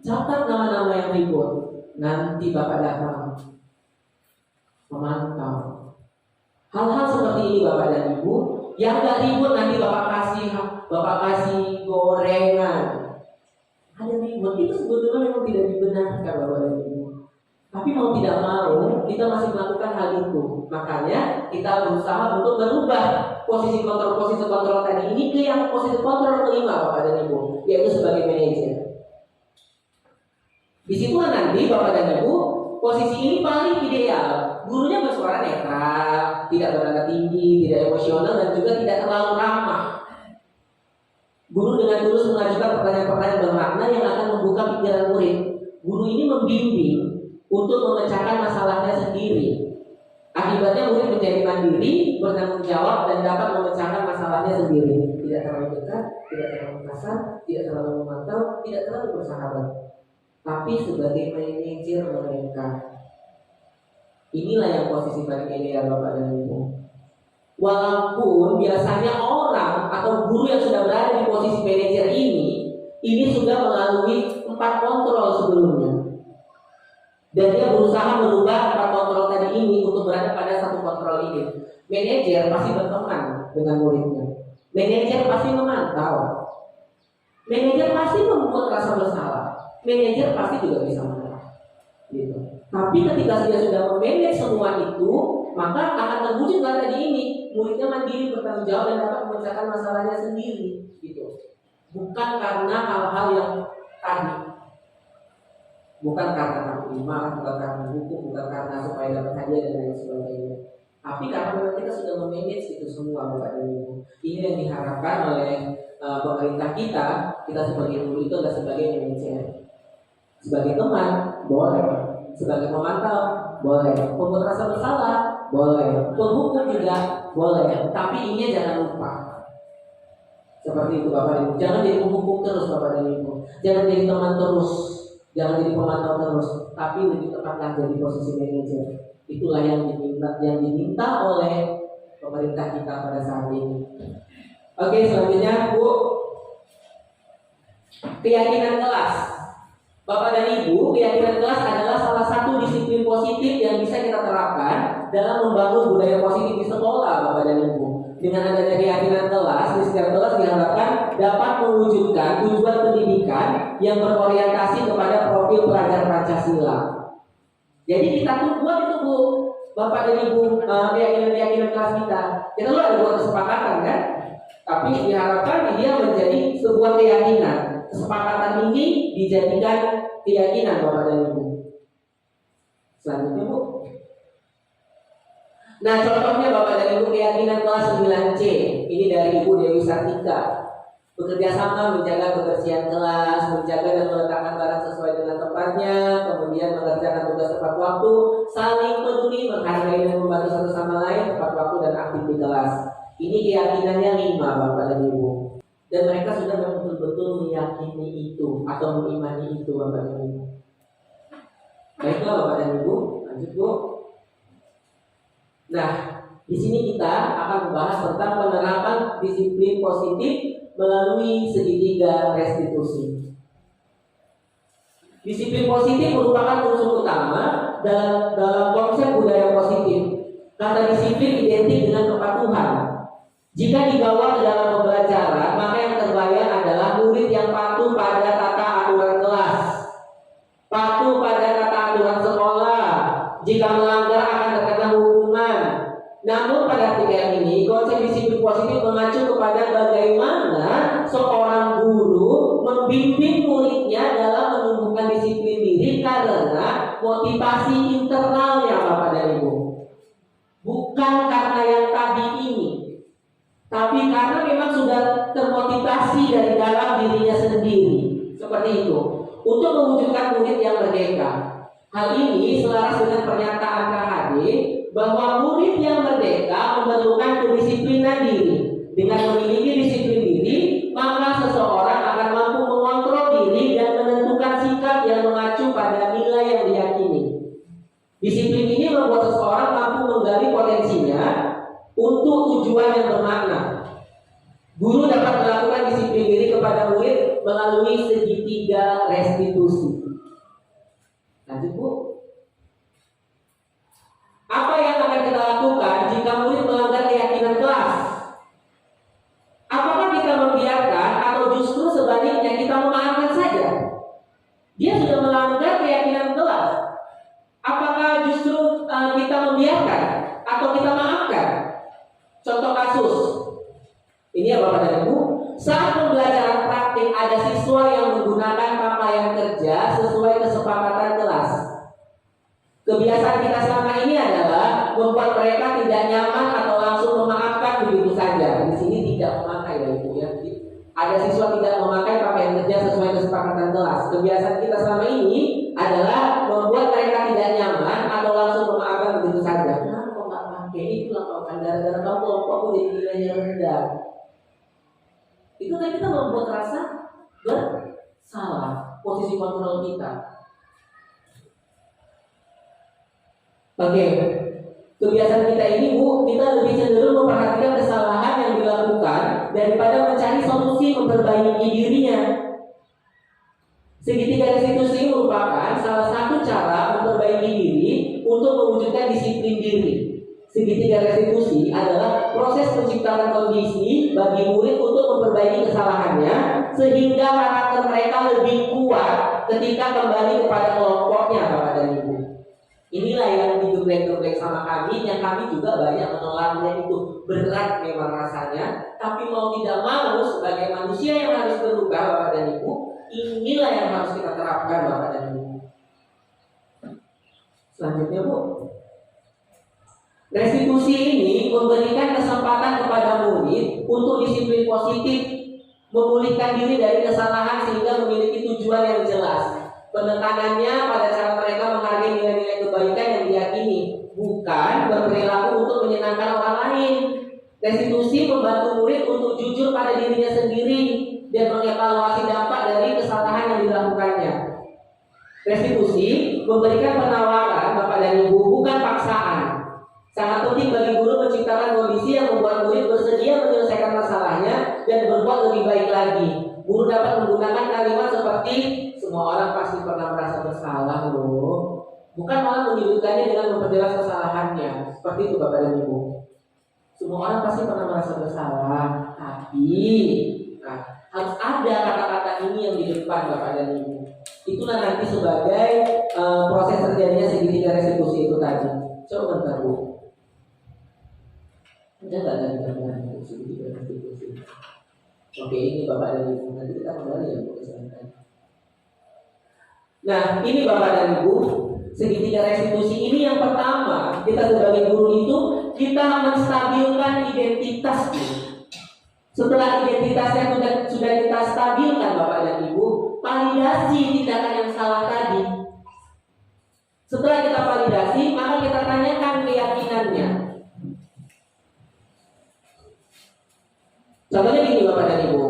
Speaker 4: catat nama-nama yang ribut. Nanti Bapak datang memantau. Hal-hal seperti ini Bapak dan Ibu, yang gak ribut nanti Bapak kasih gorengan. Ada ribut itu sebetulnya memang tidak dibenarkan Bapak dan Ibu. Tapi mau tidak mau kita masih melakukan hal itu. Makanya kita berusaha untuk merubah posisi kontrol tadi ini ke yang posisi kontrol kelima Bapak dan Ibu, yaitu sebagai manajer. Disitulah nanti Bapak dan Ibu posisi ini paling ideal. Gurunya bersuara netral, tidak bernada tinggi, tidak emosional dan juga tidak terlalu ramah. Guru dengan tulus mengajukan pertanyaan-pertanyaan bermakna yang akan membuka pikiran murid. Guru ini membimbing untuk memecahkan masalahnya sendiri. Akibatnya murid menjadi mandiri, bertanggung jawab dan dapat memecahkan masalahnya sendiri. Tidak terlalu dekat, tidak terlalu kasar, tidak terlalu memantau, tidak terlalu bersahabat. Tapi sebagai manajer mereka. Inilah yang posisi paling ideal Bapak dan Ibu. Walaupun biasanya orang atau guru yang sudah berada di posisi manajer ini sudah melalui 4 kontrol sebelumnya. Dan dia berusaha merubah 4 kontrol tadi ini untuk berada pada satu kontrol ini. Manajer pasti berteman dengan muridnya. Manajer pasti memantau. Manajer pasti membuat rasa bersalah. Manajer pasti juga bisa marah. Gitu. Tapi ketika dia sudah memanage semua itu, maka akan terwujud tadi ini. Muridnya mandiri, bertanggung jawab dan dapat memecahkan masalahnya sendiri. Gitu. Bukan karena hal-hal yang tadi. Bukan karena taklimat, bukan karena hukum, bukan karena supaya dapat hadiah dan lain sebagainya. Tapi karena memang kita sudah memanage itu semua Bapak dan Ibu. Ini yang diharapkan oleh pemerintah kita sebagai guru itu adalah sebagai manajer. Sebagai teman, boleh. Sebagai pemantau, boleh. Pembuat rasa bersalah, boleh. Penghukum juga boleh. Tapi ini jangan lupa. Seperti itu Bapak dan Ibu. Jangan jadi penghukum terus Bapak dan Ibu. Jangan jadi teman terus. Jangan jadi pemantau terus. Tapi lebih tepatlah jadi posisi manajer. Itulah yang diminta oleh pemerintah kita pada saat ini. Oke, selanjutnya Bu, keyakinan kelas. Bapak dan Ibu, keyakinan kelas adalah salah satu disiplin positif yang bisa kita terapkan dalam membangun budaya positif di sekolah, Bapak dan Ibu. Dengan adanya keyakinan kelas, di setiap kelas diharapkan dapat mewujudkan tujuan pendidikan yang berorientasi kepada profil pelajar Pancasila. Jadi kita tuh buat itu Bu, Bapak dan Ibu, keyakinan kelas kita. Kita tuh ada buat kesepakatan kan? Tapi diharapkan dia menjadi sebuah keyakinan. Kesepakatan ini dijadikan keyakinan Bapak dan Ibu. Selanjutnya Bu. Nah contohnya Bapak dan Ibu keyakinan kelas 9C. Ini dari Ibu Dewi Sartika. Bekerja sama menjaga kebersihan kelas, menjaga dan meletakkan barang sesuai dengan tempatnya, kemudian mengerjakan tugas tepat waktu, saling peduli, menghargai dan membantu satu sama lain, tepat waktu dan aktif di kelas. Ini keyakinannya 5 Bapak dan Ibu. Dan mereka sudah betul-betul meyakini itu atau mengimani itu Bapak dan Ibu. Baiklah Bapak dan Ibu, lanjut Bu. Nah, Di sini kita akan membahas tentang penerapan disiplin positif melalui segitiga restitusi. Disiplin positif merupakan unsur utama dalam konsep budaya positif. Kata disiplin identik dengan kepatuhan. Jika dibawa ke dalam pembelajaran, maka yang terbayang adalah murid yang patuh pada tata aturan kelas, patuh pada tata aturan sekolah. Jika melanggar akan terkena hukuman. Namun pada ketika ini, konsep disiplin positif mengacu kepada bagaimana seorang guru membimbing muridnya dalam menumbuhkan disiplin diri karena motivasi internalnya, Bapak dan Ibu. Bukan karena yang tadi ini, tapi karena memang sudah termotivasi dari dalam dirinya sendiri. Seperti itu, untuk mewujudkan murid yang merdeka. Hal ini selaras dengan pernyataan KHD bahwa murid yang merdeka memerlukan kedisiplinan diri. Dengan memiliki disiplin diri, maka seseorang akan mampu mengontrol diri dan menentukan sikap yang mengacu pada nilai yang diyakini. Disiplin ini membuat seseorang mampu menggali potensinya untuk tujuan yang bermakna. Guru dapat melakukan disiplin diri kepada murid melalui segitiga restitusi. Lanjut, Bu. Apa yang akan kita lakukan jika murid melanggar keyakinan kelas? Apakah kita membiarkan atau justru sebaliknya kita memaafkan saja? Dia sudah melanggar keyakinan kelas. Apakah justru kita membiarkan atau kita maafkan? Contoh kasus. Ini ya Bapak dan Ibu. Saat pembelajaran praktik ada siswa yang menggunakan pakaian kerja sesuai kesepakatan kelas. Kebiasaan kita selama ini adalah membuat mereka tidak nyaman atau langsung memaafkan begitu saja. Di sini tidak memakai ya Ibu ya. Ada siswa tidak memakai pakaian kerja sesuai kesepakatan kelas. Kebiasaan kita selama ini adalah membuat mereka tidak nyaman atau langsung memaafkan begitu saja. Kenapa kok nggak pakai? Itulah kawan, gara-gara kamu kelompokku jadi nilainya rendah. Itu kan kita membuat rasa bersalah, posisi kontrol kita. Oke, kebiasaan kita ini Bu, kita lebih cenderung memperhatikan kesalahan yang dilakukan daripada mencari solusi memperbaiki dirinya. Segitiga restitusi merupakan salah satu cara memperbaiki diri untuk mewujudkan disiplin diri. Segitiga restitusi adalah proses menciptakan kondisi bagi murid untuk memperbaiki kesalahannya sehingga karakter mereka lebih kuat ketika kembali kepada kelompoknya, Bapak dan Ibu. Inilah yang digeblek-geblek sama kami, yang kami juga banyak menolaknya. Itu berat memang rasanya, tapi mau tidak mau sebagai manusia yang harus berubah, Bapak dan Ibu, inilah yang harus kita terapkan, Bapak dan Ibu. Selanjutnya Bu, restitusi ini memberikan kesempatan kepada murid untuk disiplin positif, memulihkan diri dari kesalahan sehingga memiliki tujuan yang jelas. Penekanannya pada cara mereka menghargai nilai-nilai kebaikan yang diyakini, bukan berperilaku untuk menyenangkan orang lain. Restitusi membantu murid untuk jujur pada dirinya sendiri dan mengevaluasi dampak dari kesalahan yang dilakukannya. Restitusi memberikan penawaran, Bapak dan Ibu, bukan paksaan. Sangat penting bagi guru menciptakan kondisi yang membuat murid bersedia menyelesaikan masalahnya dan berbuat lebih baik lagi. Guru dapat menggunakan kalimat seperti semua orang pasti pernah merasa bersalah loh. Bukan malah menyebutkannya dengan memperjelas kesalahannya. Seperti itu Bapak dan Ibu. Semua orang pasti pernah merasa bersalah, tapi harus ada kata-kata ini yang di depan Bapak dan Ibu. Itulah nanti sebagai proses terjadinya segitiga restitusi itu tadi. Coba bentar Bu. Ada nggak dari gambaran segitiga restitusi? Oke, ini Bapak dan Ibu. Nanti kita kembali ya Bu ke sana. Nah, ini Bapak dan Ibu, segitiga restitusi ini yang pertama, kita sebagai guru itu kita menstabilkan identitas. Setelah identitasnya sudah kita stabilkan Bapak dan Ibu, validasi tindakan yang salah tadi. Setelah kita validasi, maka kita tanyakan keyakinannya. Contohnya gini Bapak dan Ibu,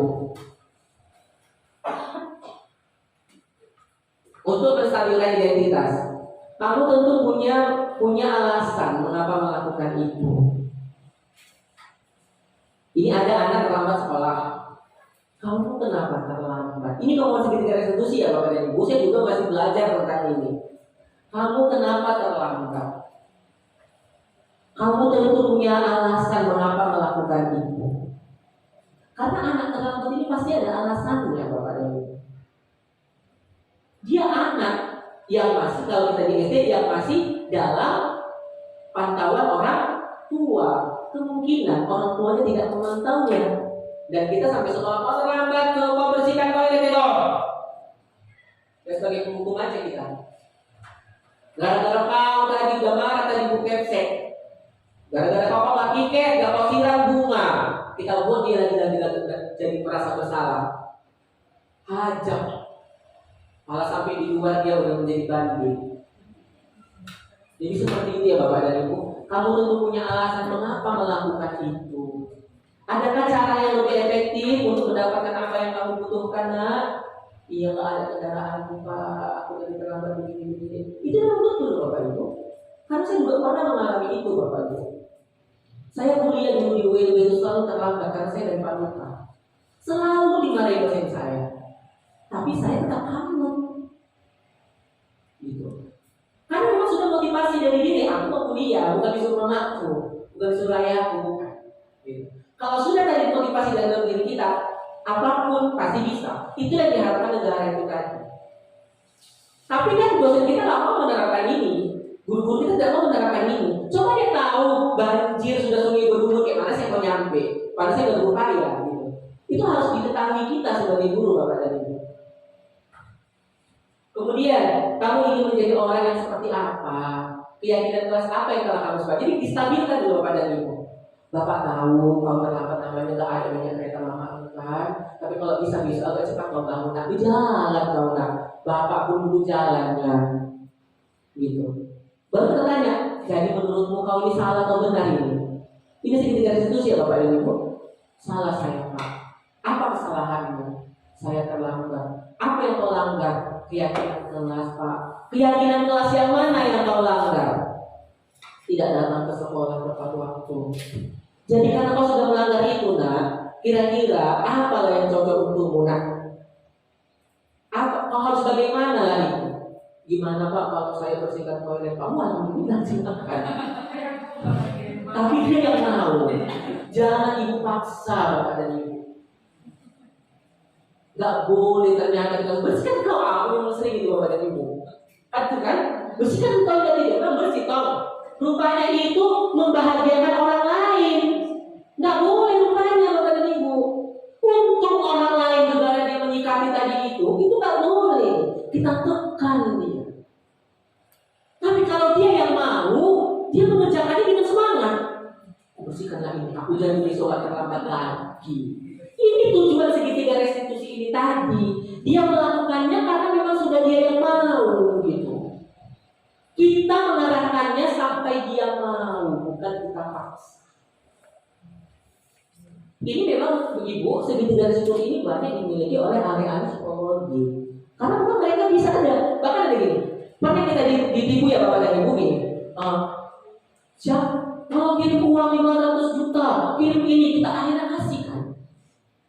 Speaker 4: untuk menstabilkan identitas, kamu tentu punya alasan mengapa melakukan itu. Ini ada anak terlambat sekolah. Kamu kenapa terlambat? Ini kalau masih ketika restitusi ya Bapak dan Ibu, saya juga masih belajar tentang ini. Kamu kenapa terlambat? Kamu tentu punya alasan mengapa melakukan itu. Karena anak terlambat ini pasti ada alasannya Bapak dan Ibu. Dia anak yang masih, kalau kita di SD, yang masih dalam pantauan orang tua. Kemungkinan orang tuanya tidak memantaunya. Dan kita sampai sekolah, oh terlambat, kau bersihkan toilet itu. Ya sebagai penghukum aja kita. Gara-gara kau tadi udah marah, tadi buku kepsek. Gara-gara kau nggak piket, nggak kau siram bunga. Kita buat dia lagi jadi merasa bersalah. Hajar. Malah sampai di luar dia udah menjadi banding. Jadi seperti itu ya Bapak dan Ibu. Kamu tentu punya alasan mengapa melakukan itu. Adakah cara yang lebih efektif untuk mendapatkan apa yang kamu butuhkan, nak? Iya, nggak ada kendaraan, Pak. Aku tadi terlambat begini. Itu memang betul, Bapak Ibu. Karena saya juga pernah mengalami itu, Bapak Ibu. Saya kuliah dulu di UIN itu selalu terlambat karena saya dari Paduka. Selalu dimarahi dosen saya. Tapi saya tetap hamil. Gitu. Karena memang sudah motivasi dari diri, aku mau kuliah, bukan disuruh mamaku, bukan disuruh ayahku, bukan. Gitu. Kalau sudah dari motivasi dalam diri kita, apapun pasti bisa. Itu yang diharapkan negara itu tadi. Tapi kan dosen kita nggak mau menerapkan ini, guru-guru kita tidak mau menerapkan ini. Coba dia tahu banjir sudah sungai berhulu, kayak mana saya mau nyampe, padahal saya nggak berupaya. Gitu. Itu harus diketahui kita sebagai guru, Bapak dan Ibu. Kemudian, kamu ingin menjadi orang yang seperti apa? Keyakinan kelas apa yang telah kamu sebagai? Jadi distabilkan dulu Bapak dan Ibu. Bapak tahu kalau terlambat namanya nggak ada banyak kereta mahal kan? Tapi kalau bisa agak cepat kau bangun. Tapi jalan kau nak. Bapak pun dulu jalannya, gitu. Baru bertanya, jadi menurutmu kau ini salah atau benar ini? Ini segitiga restitusi ya Bapak dan Ibu. Salah saya Pak. Apa kesalahanmu? Saya terlambat. Apa yang kau langgar? Keyakinan kelas Pak. Keyakinan kelas yang mana yang kau langgar? Tidak datang ke sekolah tepat waktu. Jadi karena kau sudah melanggar itu nak, kira-kira apa yang cocok untukmu nak? Apa kau harus bagaimana lagi? Gimana Pak kalau saya bersihkan toilet? Kamu alhamdulillah silakan. Tapi dia yang mau. Jangan ibu paksa Bapak dan Ibu. Gak boleh ternyata kita bersihkan kau aku yang sering itu Bapak dan Ibu. Kan? Bersihkan toilet tidak kan bersih kau. Rupanya itu membahagiakan orang lain. Nggak boleh rupanya Bapak dan Ibu. Untuk orang lain negara dia menyikapi tadi itu nggak boleh. Kita tekan dia. Tapi kalau dia yang mau, dia mengerjakannya dengan semangat. Bersihkanlah ini, aku jangan besok terlambat lagi. Ini tujuan segitiga restitusi ini tadi. Dia melakukannya karena memang sudah dia yang mau gitu. Kita mengarahkannya sampai dia mau, bukan kita paksa. Ini memang Ibu, segitiga restitusi ini banyak dimiliki oleh ahli-ahli psikologi. Karena memang mereka bisa ada, bahkan ada gini. Pernah kita ditipu ya Bapak dan Ibu gini. Kalau kirim uang 500 juta, kirim ini kita akhirnya kasihkan.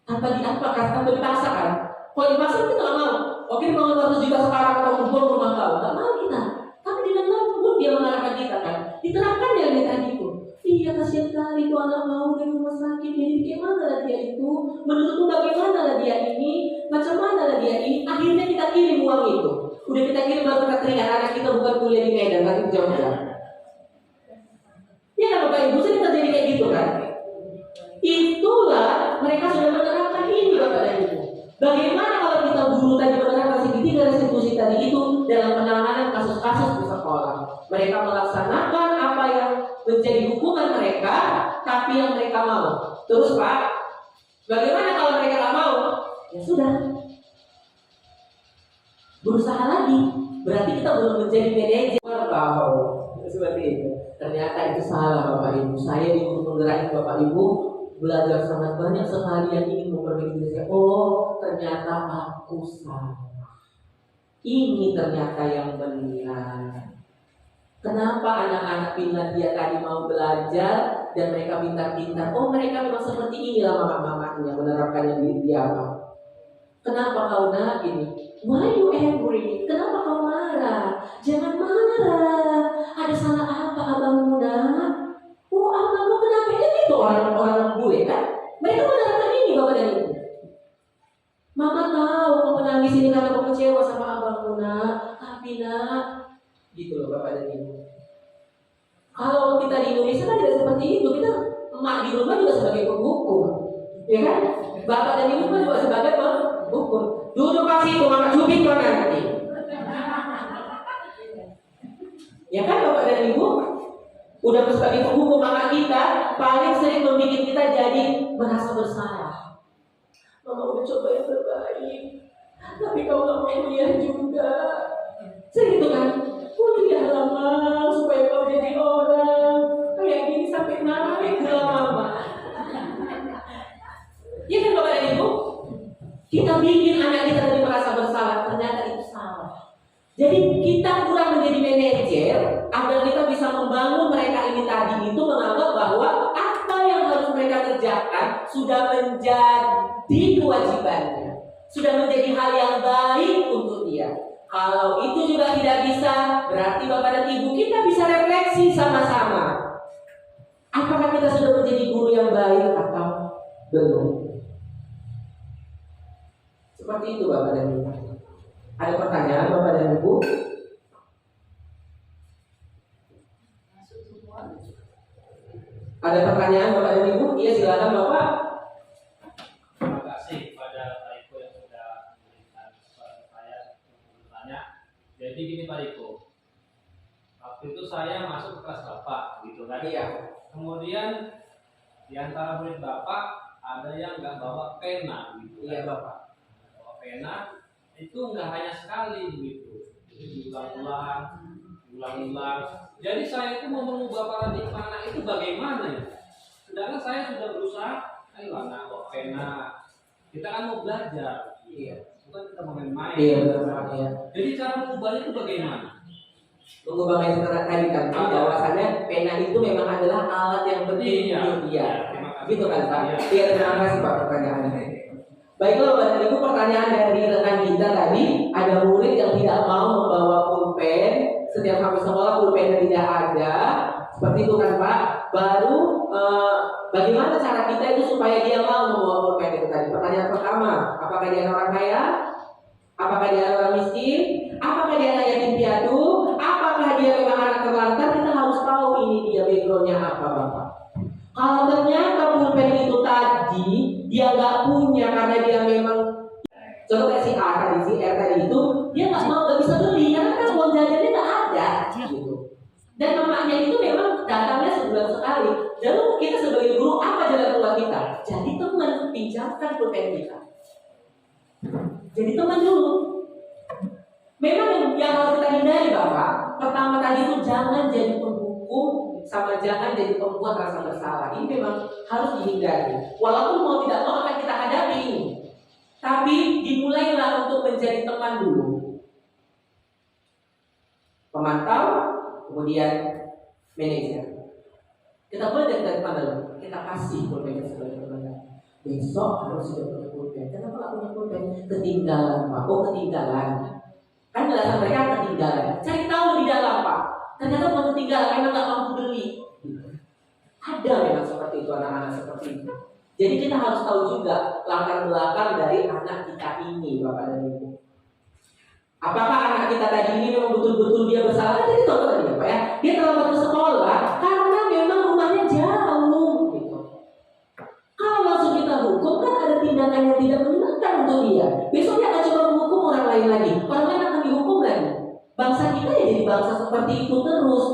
Speaker 4: Tanpa dipaksakan. Kalau dipaksa kita nggak mau. Oke, mau 500 juta sekarang atau kumpul rumah kau, nggak mau kita. Tapi dengan lembut dia mengarahkan kita kan. Diterapkan ya tadi itu. Iya kasihan kali itu anak mau dari rumah sakit. Jadi bagaimana lah dia itu? Menurutku bagaimana lah dia ini? Macam mana lah dia ini? Akhirnya kita kirim uang itu. Udah kita kirim baru kita teringat anak kita bukan kuliah di Medan, tapi jauh-jauh. Ya kan Bapak Ibu, sering terjadi kayak gitu kan? Itulah mereka sudah menerapkan ini Bapak dan Ibu. Bagaimana kalau kita guru tadi menerapkan segitiga restitusi tadi itu dalam penanganan kasus-kasus di sekolah? Mereka melaksanakan apa yang menjadi hukuman mereka, tapi yang mereka mau. Terus Pak, bagaimana kalau mereka nggak mau? Ya sudah, berusaha lagi. Berarti kita belum menjadi manajer. Tahu seperti itu. Ternyata itu salah Bapak Ibu. Saya disuruh menggerakkan Bapak Ibu belajar sangat banyak sekali yang ingin memperbaiki diri saya. Oh, ternyata aku salah. Ini ternyata yang benar. Kenapa anak-anak Finlandia tadi mau belajar dan mereka pintar-pintar. Oh, mereka memang seperti inilah mama-mamanya menerapkannya di apa? Kenapa kau nak ini? Why you angry? Kenapa kau marah? Jangan marah. Ada salah apa abangmu nak? Oh, abangmu kenapa? Itu orang-orang gue kan? Mereka menerapkan ini bapak dan ibu. Mama tahu kau menangis ini karena kau kecewa sama abangmu nak. Tapi nak, gitu loh bapak dan ibu. Kalau kita di Indonesia kan tidak seperti itu. Kita emak di rumah juga sebagai penghukum, ya kan? Bapak dan ibu juga sebagai penghukum. Duduk pas itu mama cubit kau nanti. Ya kan bapak dan ibu? Udah sebagai penghukum anak kita, paling sering membuat kita jadi merasa bersalah. Mama udah coba yang terbaik, tapi kau gak mau kuliah juga. Segitu kan? Kuliah lama supaya kau jadi orang kayak gini sampai naik ke mama. Ya kan bapak dan ibu? Kita bikin anak kita tadi merasa bersalah, ternyata itu salah. Jadi kita kurang menjadi manajer agar kita bisa membangun mereka ini tadi itu menganggap bahwa apa yang harus mereka kerjakan sudah menjadi kewajibannya, sudah menjadi hal yang baik untuk dia. Kalau itu juga tidak bisa, berarti bapak dan ibu kita bisa refleksi sama-sama. Apakah kita sudah menjadi guru yang baik atau belum? Seperti itu bapak dan ibu. Ada pertanyaan bapak dan ibu? Ada pertanyaan bapak dan ibu? Iya silakan bapak.
Speaker 6: Terima kasih kepada Pak Iko yang sudah memberikan kepada saya untuk bertanya. Jadi gini Pak Iko, waktu itu saya masuk ke kelas Bapak, gitu kan?
Speaker 4: Iya.
Speaker 6: Kemudian di antara murid Bapak ada yang nggak bawa pena, gitu.
Speaker 4: Iya bapak.
Speaker 6: Bawa pena itu nggak hanya sekali, gitu. Jadi ulang-ulang. Jadi saya itu mau mengubah paradigma anak itu bagaimana ya? Sedangkan saya sudah berusaha, ayo anak bawa pena. Kita kan mau belajar,
Speaker 4: Iya.
Speaker 6: bukan kita mau main-main.
Speaker 4: Iya benar ya.
Speaker 6: Jadi cara mengubahnya itu bagaimana?
Speaker 4: Mengubah mindset tadi kan Pak, bahwasannya pena itu memang adalah alat yang penting
Speaker 6: Iya.
Speaker 4: untuk dia.
Speaker 6: Terima kasih.
Speaker 4: Gitu kan Pak?
Speaker 6: Iya.
Speaker 4: Iya terima kasih Pak pertanyaannya. Baiklah bapak dan ibu, pertanyaan dari rekan kita tadi, ada murid yang tidak mau membawa pulpen, setiap sampai sekolah pulpennya tidak ada, seperti itu kan Pak. Baru bagaimana cara kita itu supaya dia mau membawa pulpen itu tadi? Pertanyaan pertama, apakah dia orang kaya? Apakah dia orang miskin? Apakah dia anak yatim piatu? Apakah dia memang anak terlantar? Kita harus tahu ini dia backgroundnya apa Bapak. Kalau ternyata pulpen itu tadi dia nggak punya karena dia memang, contoh kayak si A tadi, si R tadi itu dia nggak bisa beli karena kan uang jajannya nggak ada gitu. Dan mamanya itu memang datangnya sebulan sekali. Lalu kita sebagai guru apa jalan keluar kita? Jadi teman, pinjamkan pulpen kita. Jadi teman dulu. Memang yang harus kita hindari Bapak, pertama tadi itu jangan jadi penghukum sama jangan jadi pembuat rasa bersalah. Ini memang harus dihindari. Walaupun mau tidak mau akan kita hadapi ini. Tapi dimulailah untuk menjadi teman dulu. Pemantau, kemudian manajer. Kita belajar dari mana dulu? Kita kasih pulpennya sebagai teman. Besok harus sudah punya pulpen. Kenapa nggak punya pulpen? Ketinggalan Pak. Oh ketinggalan. Kan belasan mereka ketinggalan. Cari tahu di dalam Pak. Ternyata bukan ketinggalan, memang nggak mampu beli. Ada memang seperti itu anak-anak seperti itu. Jadi kita harus tahu juga latar belakang dari anak kita ini, Bapak dan Ibu. Apakah anak kita tadi ini memang betul-betul dia bersalah? Jadi contoh tadi Pak ya, dia terlambat ke sekolah karena memang rumahnya jauh. Gitu. Kalau langsung kita hukum kan ada tindakan yang tidak menyenangkan untuk dia. Besok dia akan coba menghukum orang lain lagi. Orang lain akan dihukum lagi. Bangsa kita ya jadi bangsa seperti itu terus.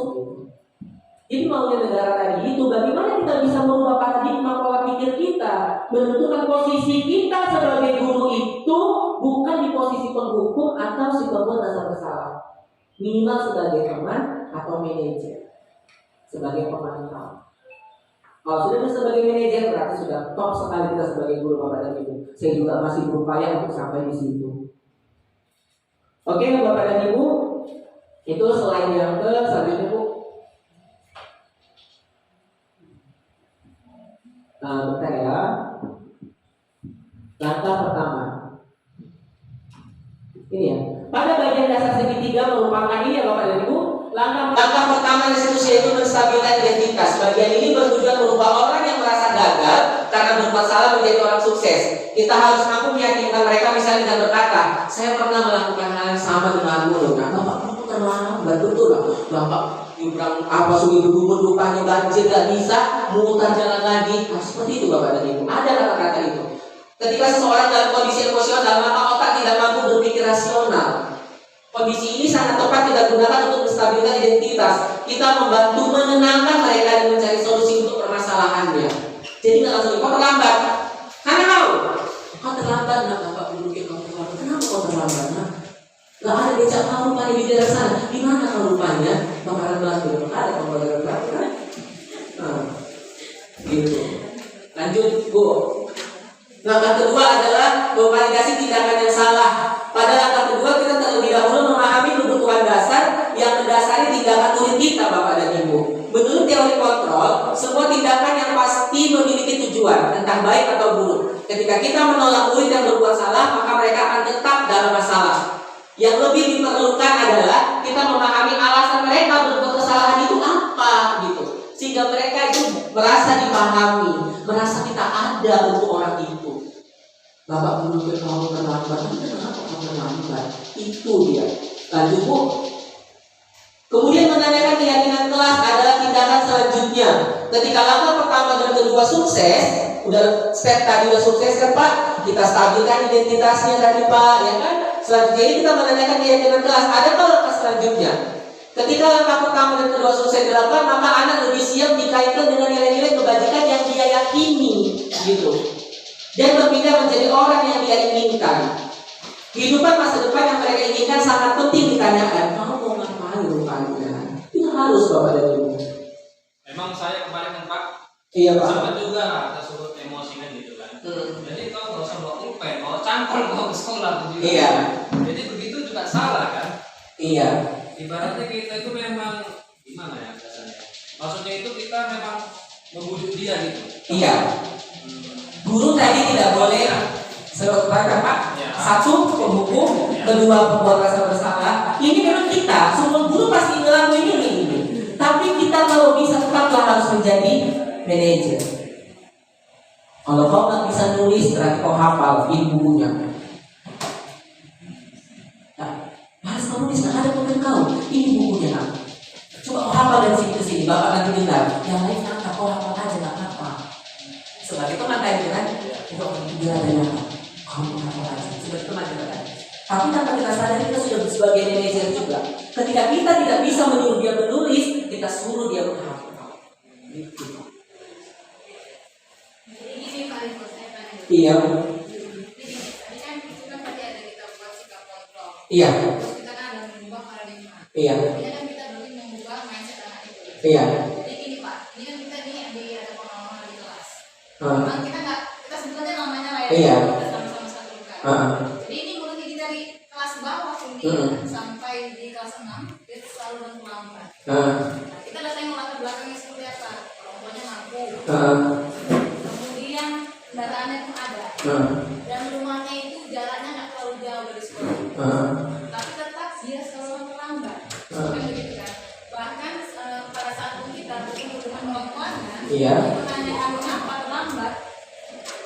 Speaker 4: Jadi maunya negara tadi itu bagaimana kita bisa merubah paradigma pola pikir kita, menentukan posisi kita sebagai guru itu bukan di posisi penghukum atau si pembuat rasa bersalah, minimal sebagai teman atau manajer, sebagai pemantau. Kalau sudah sebagai manajer berarti sudah top sekali kita sebagai guru Bapak dan Ibu. Saya juga masih berupaya untuk sampai di situ. Oke Bapak dan Ibu, itu selain yang ke selanjutnya Bu. Bentar ya. Langkah pertama. Ini ya. Pada bagian dasar segitiga merupakan ini ya Bapak dan Ibu. Langkah pertama institusi yaitu menstabilkan identitas. Bagian ini bertujuan merubah orang yang merasa gagal karena berbuat salah menjadi orang sukses. Kita harus mampu meyakinkan mereka misalnya dengan berkata, saya pernah melakukan hal yang sama denganmu loh. Nah, Bapak itu terlambat betul lah. Bapak nyebrang apa sungai bergumur rupanya banjir gak bisa mutar jalan lagi. Nah, seperti itu Bapak dan Ibu. Ada kata-kata itu. Ketika seseorang dalam kondisi emosional, maka otak tidak mampu berpikir rasional. Kondisi ini sangat tepat kita gunakan untuk menstabilkan identitas. Kita membantu menenangkan mereka dan mencari solusi untuk permasalahannya. Jadi nggak langsung, kau terlambat. Karena kau terlambat, nak Bapak duduk kau terlambat. Kenapa kau terlambat? Nah, nggak ada becak kamu rupanya di daerah sana. Di mana kau rupanya? Bakaran belakang, ada kau bakaran belakang. Nah, gitu. Lanjut, Bu. Langkah kedua adalah memvalidasi tindakan yang salah. Pada langkah kedua kita terlebih dahulu memahami kebutuhan dasar yang mendasari tindakan murid kita, Bapak dan Ibu. Menurut teori kontrol, semua tindakan yang pasti memiliki tujuan, entah baik atau buruk. Ketika kita menolak murid yang berbuat salah, maka mereka akan tetap dalam masalah. Yang lebih diperlukan adalah kita memahami alasan mereka berbuat kesalahan itu apa, gitu. Sehingga mereka itu merasa dipahami, merasa kita ada untuk orang itu. Bapak menurut kamu terlambat, kenapa kamu terlambat? Itu dia. Lanjut Bu. Kemudian menanyakan keyakinan kelas adalah tindakan selanjutnya. Ketika langkah pertama dan kedua sukses, udah step tadi udah sukses kan Pak? Kita stabilkan identitasnya tadi Pak, ya kan? Selanjutnya ini kita menanyakan keyakinan kelas. Ada langkah selanjutnya? Ketika langkah pertama dan kedua sukses dilakukan, maka anak lebih siap dikaitkan dengan nilai-nilai kebajikan yang dia yakini, gitu. Dan berpindah menjadi orang yang dia inginkan. Kehidupan masa depan yang mereka inginkan sangat penting ditanyakan. Kamu mau ngapain rupanya? Itu harus Bapak dan Ibu.
Speaker 6: Memang saya kemarin kan Pak,
Speaker 4: Iya Pak.
Speaker 6: sempat juga tersebut emosi kan gitu kan. Jadi kau nggak usah bawa pulpen, bawa cangkul kau ke sekolah juga.
Speaker 4: Iya.
Speaker 6: Jadi begitu juga salah kan?
Speaker 4: Iya.
Speaker 6: Ibaratnya kita itu memang gimana ya biasanya? Maksudnya itu kita memang membujuk dia gitu.
Speaker 4: Iya. Guru tadi tidak boleh sebagai Pak.
Speaker 6: Ya.
Speaker 4: Satu penghukum, kedua pembuat rasa bersalah. Ini memang kita, semua guru pasti ngelakuin ini. Tapi kita kalau bisa tetaplah harus menjadi manajer. Kalau kau nggak bisa nulis, berarti kau hafal bukunya. Nah, harus kau nulis, nggak ada komen kau. Ini bukunya nak. Coba kau hafal dari sini ke sini, Bapak nanti dengar. Yang lain nggak kau hafal aja nggak apa-apa. Sebagai teman tadi kan, coba dia ada kamu hafal aja. Sebagai teman juga kan. Tapi tanpa kita sadari kita sudah sebagai manajer juga. Ketika kita tidak bisa menyuruh dia menulis, kita suruh dia menghafal. Gitu.
Speaker 2: Jadi gini Pak Ibu, saya tanya dulu.
Speaker 4: Iya.
Speaker 2: Jadi tadi kan itu kan tadi ada kita buat sikap kontrol.
Speaker 4: Iya.
Speaker 2: Terus kita kan ada mengubah paradigma.
Speaker 4: Iya.
Speaker 2: Ini kan kita berarti mengubah mindset anak itu.
Speaker 4: Iya.
Speaker 2: Jadi gini Pak, ini kan kita nih ada pengalaman di kelas.
Speaker 4: Ah.
Speaker 2: Memang kita sebetulnya namanya lah ya.
Speaker 4: Iya.
Speaker 2: Kita sama-sama satu bukan. Jadi ini murid ini dari kelas bawah ini sampai di kelas 6 dia selalu terlambat. Nah, kita udah tengok latar belakangnya seperti apa. Orang tuanya mampu. Kemudian kendaraannya pun ada. Dan rumahnya itu jaraknya nggak terlalu jauh dari sekolah. Tapi tetap dia selalu terlambat. Kan begitu kan. Bahkan pada saat kita bertemu dengan orang tuanya,
Speaker 4: Iya.
Speaker 2: menanyakan mengapa terlambat,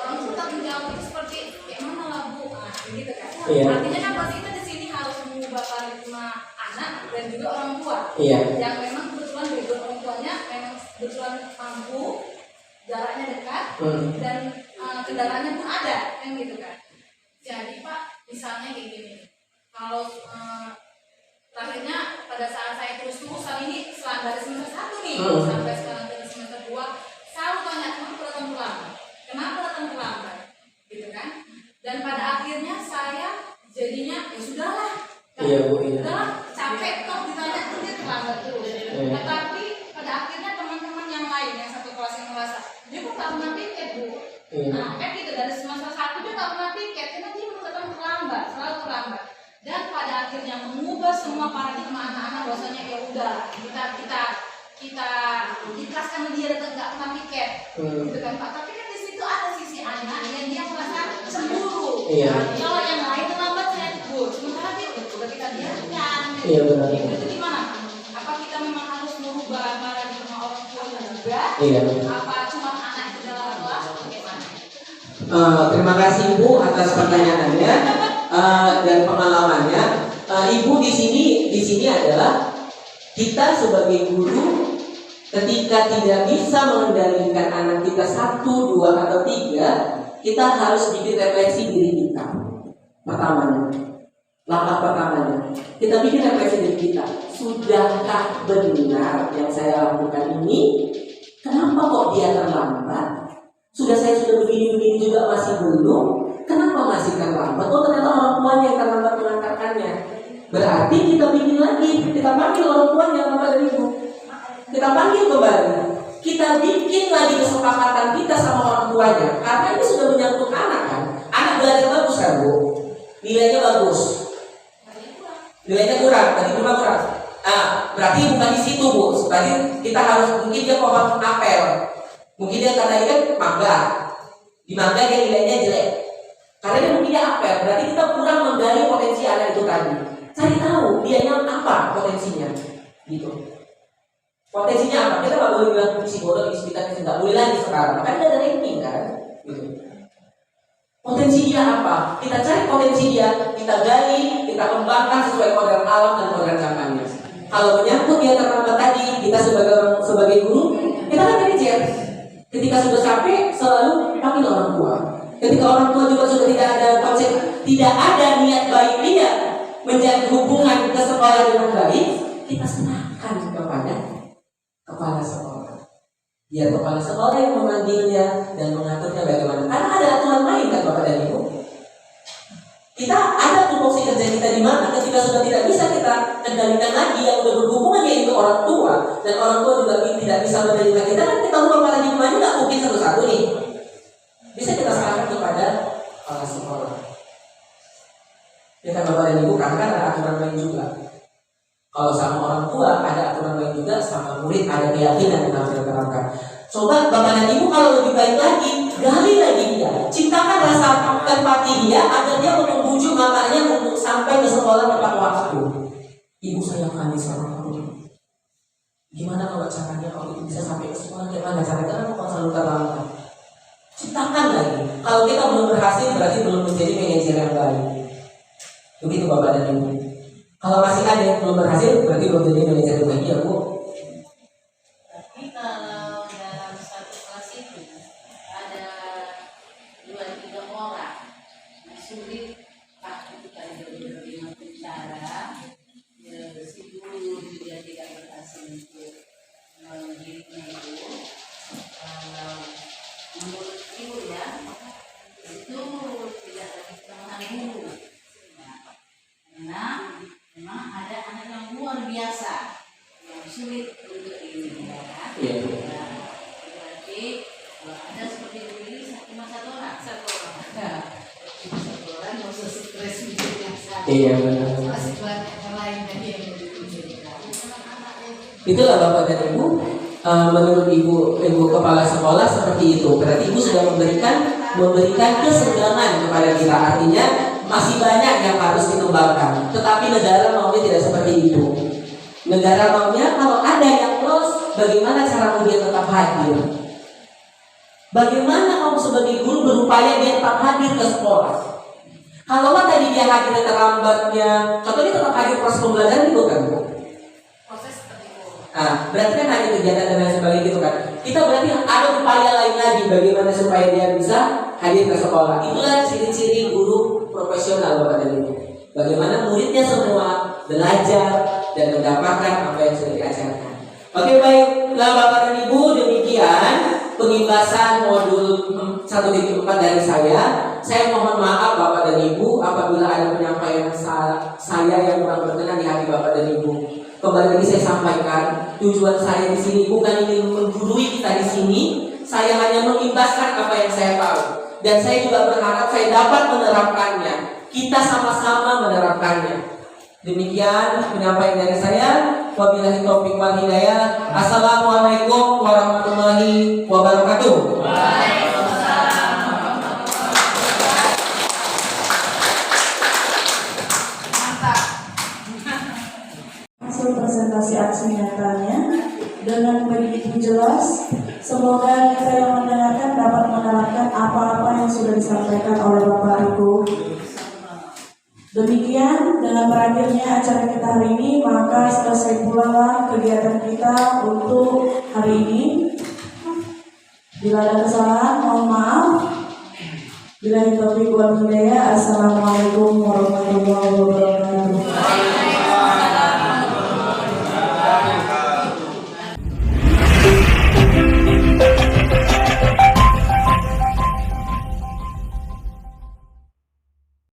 Speaker 2: orang tua tetap menjawab itu seperti kayak mana lah Bu, nah, begitu kan.
Speaker 4: Iya.
Speaker 2: Artinya kan pasti kita di sini harus mengubah paradigma anak dan juga orang tua.
Speaker 4: Iya.
Speaker 2: Yang memang kebetulan background orang tuanya memang kebetulan mampu, jaraknya dekat, dan kendaraannya pun ada, kan gitu kan. Jadi Pak, misalnya kayak gini, kalau terakhirnya pada saat saya terus-terusan ini dari semester 1 nih sampai sekarang ke semester 2 selalu tanya kenapa datang terlambat, gitu kan. Dan pada akhirnya saya jadinya ya sudahlah,
Speaker 4: Iya Bu. Iya.
Speaker 2: sudahlah capek toh ditanya terus dia terlambat terus. Tetapi pada akhirnya teman-teman yang lain yang satu kelas yang merasa dia kok tak pernah piket Bu. Nah kan gitu dari semester 1 dia tak pernah piket karena dia datang terlambat, selalu terlambat. Dan pada akhirnya mengubah semua paradigma anak-anak bahwasanya ya udah kita ikhlaskan dia datang nggak pernah piket, gitu kan Pak. Tapi kan
Speaker 4: Iya.
Speaker 2: Kalau yang lain terlambat saya tegur, sementara dia udah kita biarkan.
Speaker 4: Iya, benar.
Speaker 2: Itu gimana? Apa kita memang harus merubah paradigma orang tua juga?
Speaker 4: Iya.
Speaker 2: Apa cuma anak itu dalam kelas? Bagaimana?
Speaker 4: Terima kasih Ibu atas pertanyaannya dan pengalamannya. Ibu di sini adalah kita sebagai guru ketika tidak bisa mengendalikan anak kita 1, 2, atau 3, kita harus bikin refleksi diri kita. Langkah pertamanya, kita bikin refleksi diri kita. Sudahkah benar yang saya lakukan ini? Kenapa kok dia terlambat? Saya sudah begini juga masih belum. Kenapa masih terlambat? Oh, ternyata orang tuanya yang terlambat mengantarkannya. Berarti kita bikin lagi, kita panggil orang tuanya, Bapak dan Ibu. Kita panggil kembali. Kita bikin lagi kesepakatan kita sama orang tuanya. Karena ini sudah menyangkut anak kan. Anak belajar bagus kan Bu? Nilainya bagus. Nilainya kurang, tadi kurang. Berarti bukan di situ Bu. Berarti kita harus mungkin dia pohon apel. Mungkin dia kata ini kan mangga. Di mangga dia nilainya jelek. Karena dia mungkin dia apel. Berarti kita kurang menggali potensi anak itu tadi. Cari tahu dianya apa potensinya. Gitu. Potensinya apa? Kita nggak boleh bilang psikolog, kita nggak boleh lagi sekarang. Kan ada ranking kan. Gitu. Potensi dia apa? Kita cari potensi dia, kita gali, kita kembangkan sesuai kodrat alam dan kodrat zamannya. Kalau menyangkut dia terlambat tadi, kita sebagai guru, kita kan manajer. Ketika sudah capek, selalu panggil orang tua. Ketika orang tua juga sudah tidak ada konsep, tidak ada niat baik dia menjalin hubungan ke sekolah dengan baik, kita serahkan kepada kepala sekolah. Biar kepala sekolah yang memanggilnya dan mengaturnya bagaimana. Karena ada aturan main kan Bapak dan Ibu. Kita ada tupoksi kerja kita di mana ketika sudah tidak bisa kita kendalikan lagi yang sudah berhubungan yaitu orang tua dan orang tua juga tidak bisa menerima kita kan kita ubah paradigmanya nggak mungkin satu-satu nih. Bisa kita serahkan kepada kepala sekolah. Ya kan Bapak dan Ibu karena kan ada aturan main juga. Kalau sama orang tua ada aturan main juga, sama murid ada keyakinan yang harus diterapkan. Coba Bapak dan Ibu kalau lebih baik lagi, gali lagi dia, ciptakan rasa empati dia agar dia membujuk mamanya untuk sampai ke sekolah tepat waktu. Ibu saya kangen sama kamu. Gimana kalau caranya kalau itu bisa sampai ke sekolah? Gimana caranya? Karena bukan selalu terlambat. Ciptakan lagi. Kalau kita belum berhasil berarti belum menjadi manajer yang baik. Begitu Bapak dan Ibu. Kalau masih ada yang belum berhasil berarti belum jadi manajer yang baik ya Bu.
Speaker 3: Tapi kalau dalam satu kelas itu ada 2-3 orang, sulit Pak ketika dia bicara, si guru juga tidak berhasil untuk mendidiknya itu. Menurut Ibu ya, itu tidak lagi kelemahan guru. Karena memang ada anak yang luar biasa yang sulit untuk ini ya kan?
Speaker 4: Iya.
Speaker 3: Nah, berarti kalau ada seperti ini cuma satu orang. Satu orang nggak usah stres mikir yang satu.
Speaker 4: Iya benar.
Speaker 3: Masih banyak yang lain tadi yang mau dipikirkan.
Speaker 4: Itulah Bapak dan Ibu. Menurut ibu kepala sekolah seperti itu. Berarti Ibu sudah memberikan kesegangan kepada kita. Artinya masih banyak yang harus dikembangkan. Tetapi negara maunya tidak seperti itu. Negara maunya kalau ada yang lolos, bagaimana cara dia tetap hadir? Bagaimana kamu sebagai guru berupaya dia tetap hadir ke sekolah? Kalau tadi dia hadir terlambatnya, contohnya tetap hadir proses pembelajaran itu kan Bu? Berarti kan hanya kegiatan dan lain sebagainya gitu kan. Kita berarti ada upaya lain lagi bagaimana supaya dia bisa hadir ke sekolah. Itulah ciri-ciri guru profesional Bapak dan Ibu. Bagaimana muridnya semua belajar dan mendapatkan apa yang sudah diajarkan. Oke baiklah Bapak dan Ibu, demikian pengimbasan modul 1.4 dari saya. Saya mohon maaf Bapak dan Ibu apabila ada penyampaian saya yang kurang berkenan di hati Bapak dan Ibu. Kembali lagi saya sampaikan, tujuan saya di sini bukan ingin menggurui kita di sini. Saya hanya mengimbaskan apa yang saya tahu. Dan saya juga berharap saya dapat menerapkannya. Kita sama-sama menerapkannya. Demikian penyampaian dari saya. Wabillahi taufiq wal hidayah. Assalamualaikum warahmatullahi wabarakatuh.
Speaker 1: aksi-aksi nyatanya dengan begitu jelas. Semoga kita yang mendengarkan dapat menerapkan apa-apa yang sudah disampaikan oleh Bapak Ibu. Demikian, dengan berakhirnya acara kita hari ini, maka selesai pula kegiatan kita untuk hari ini. Bila ada kesalahan, mohon maaf. Bila taufiq wal hidayah. Assalamualaikum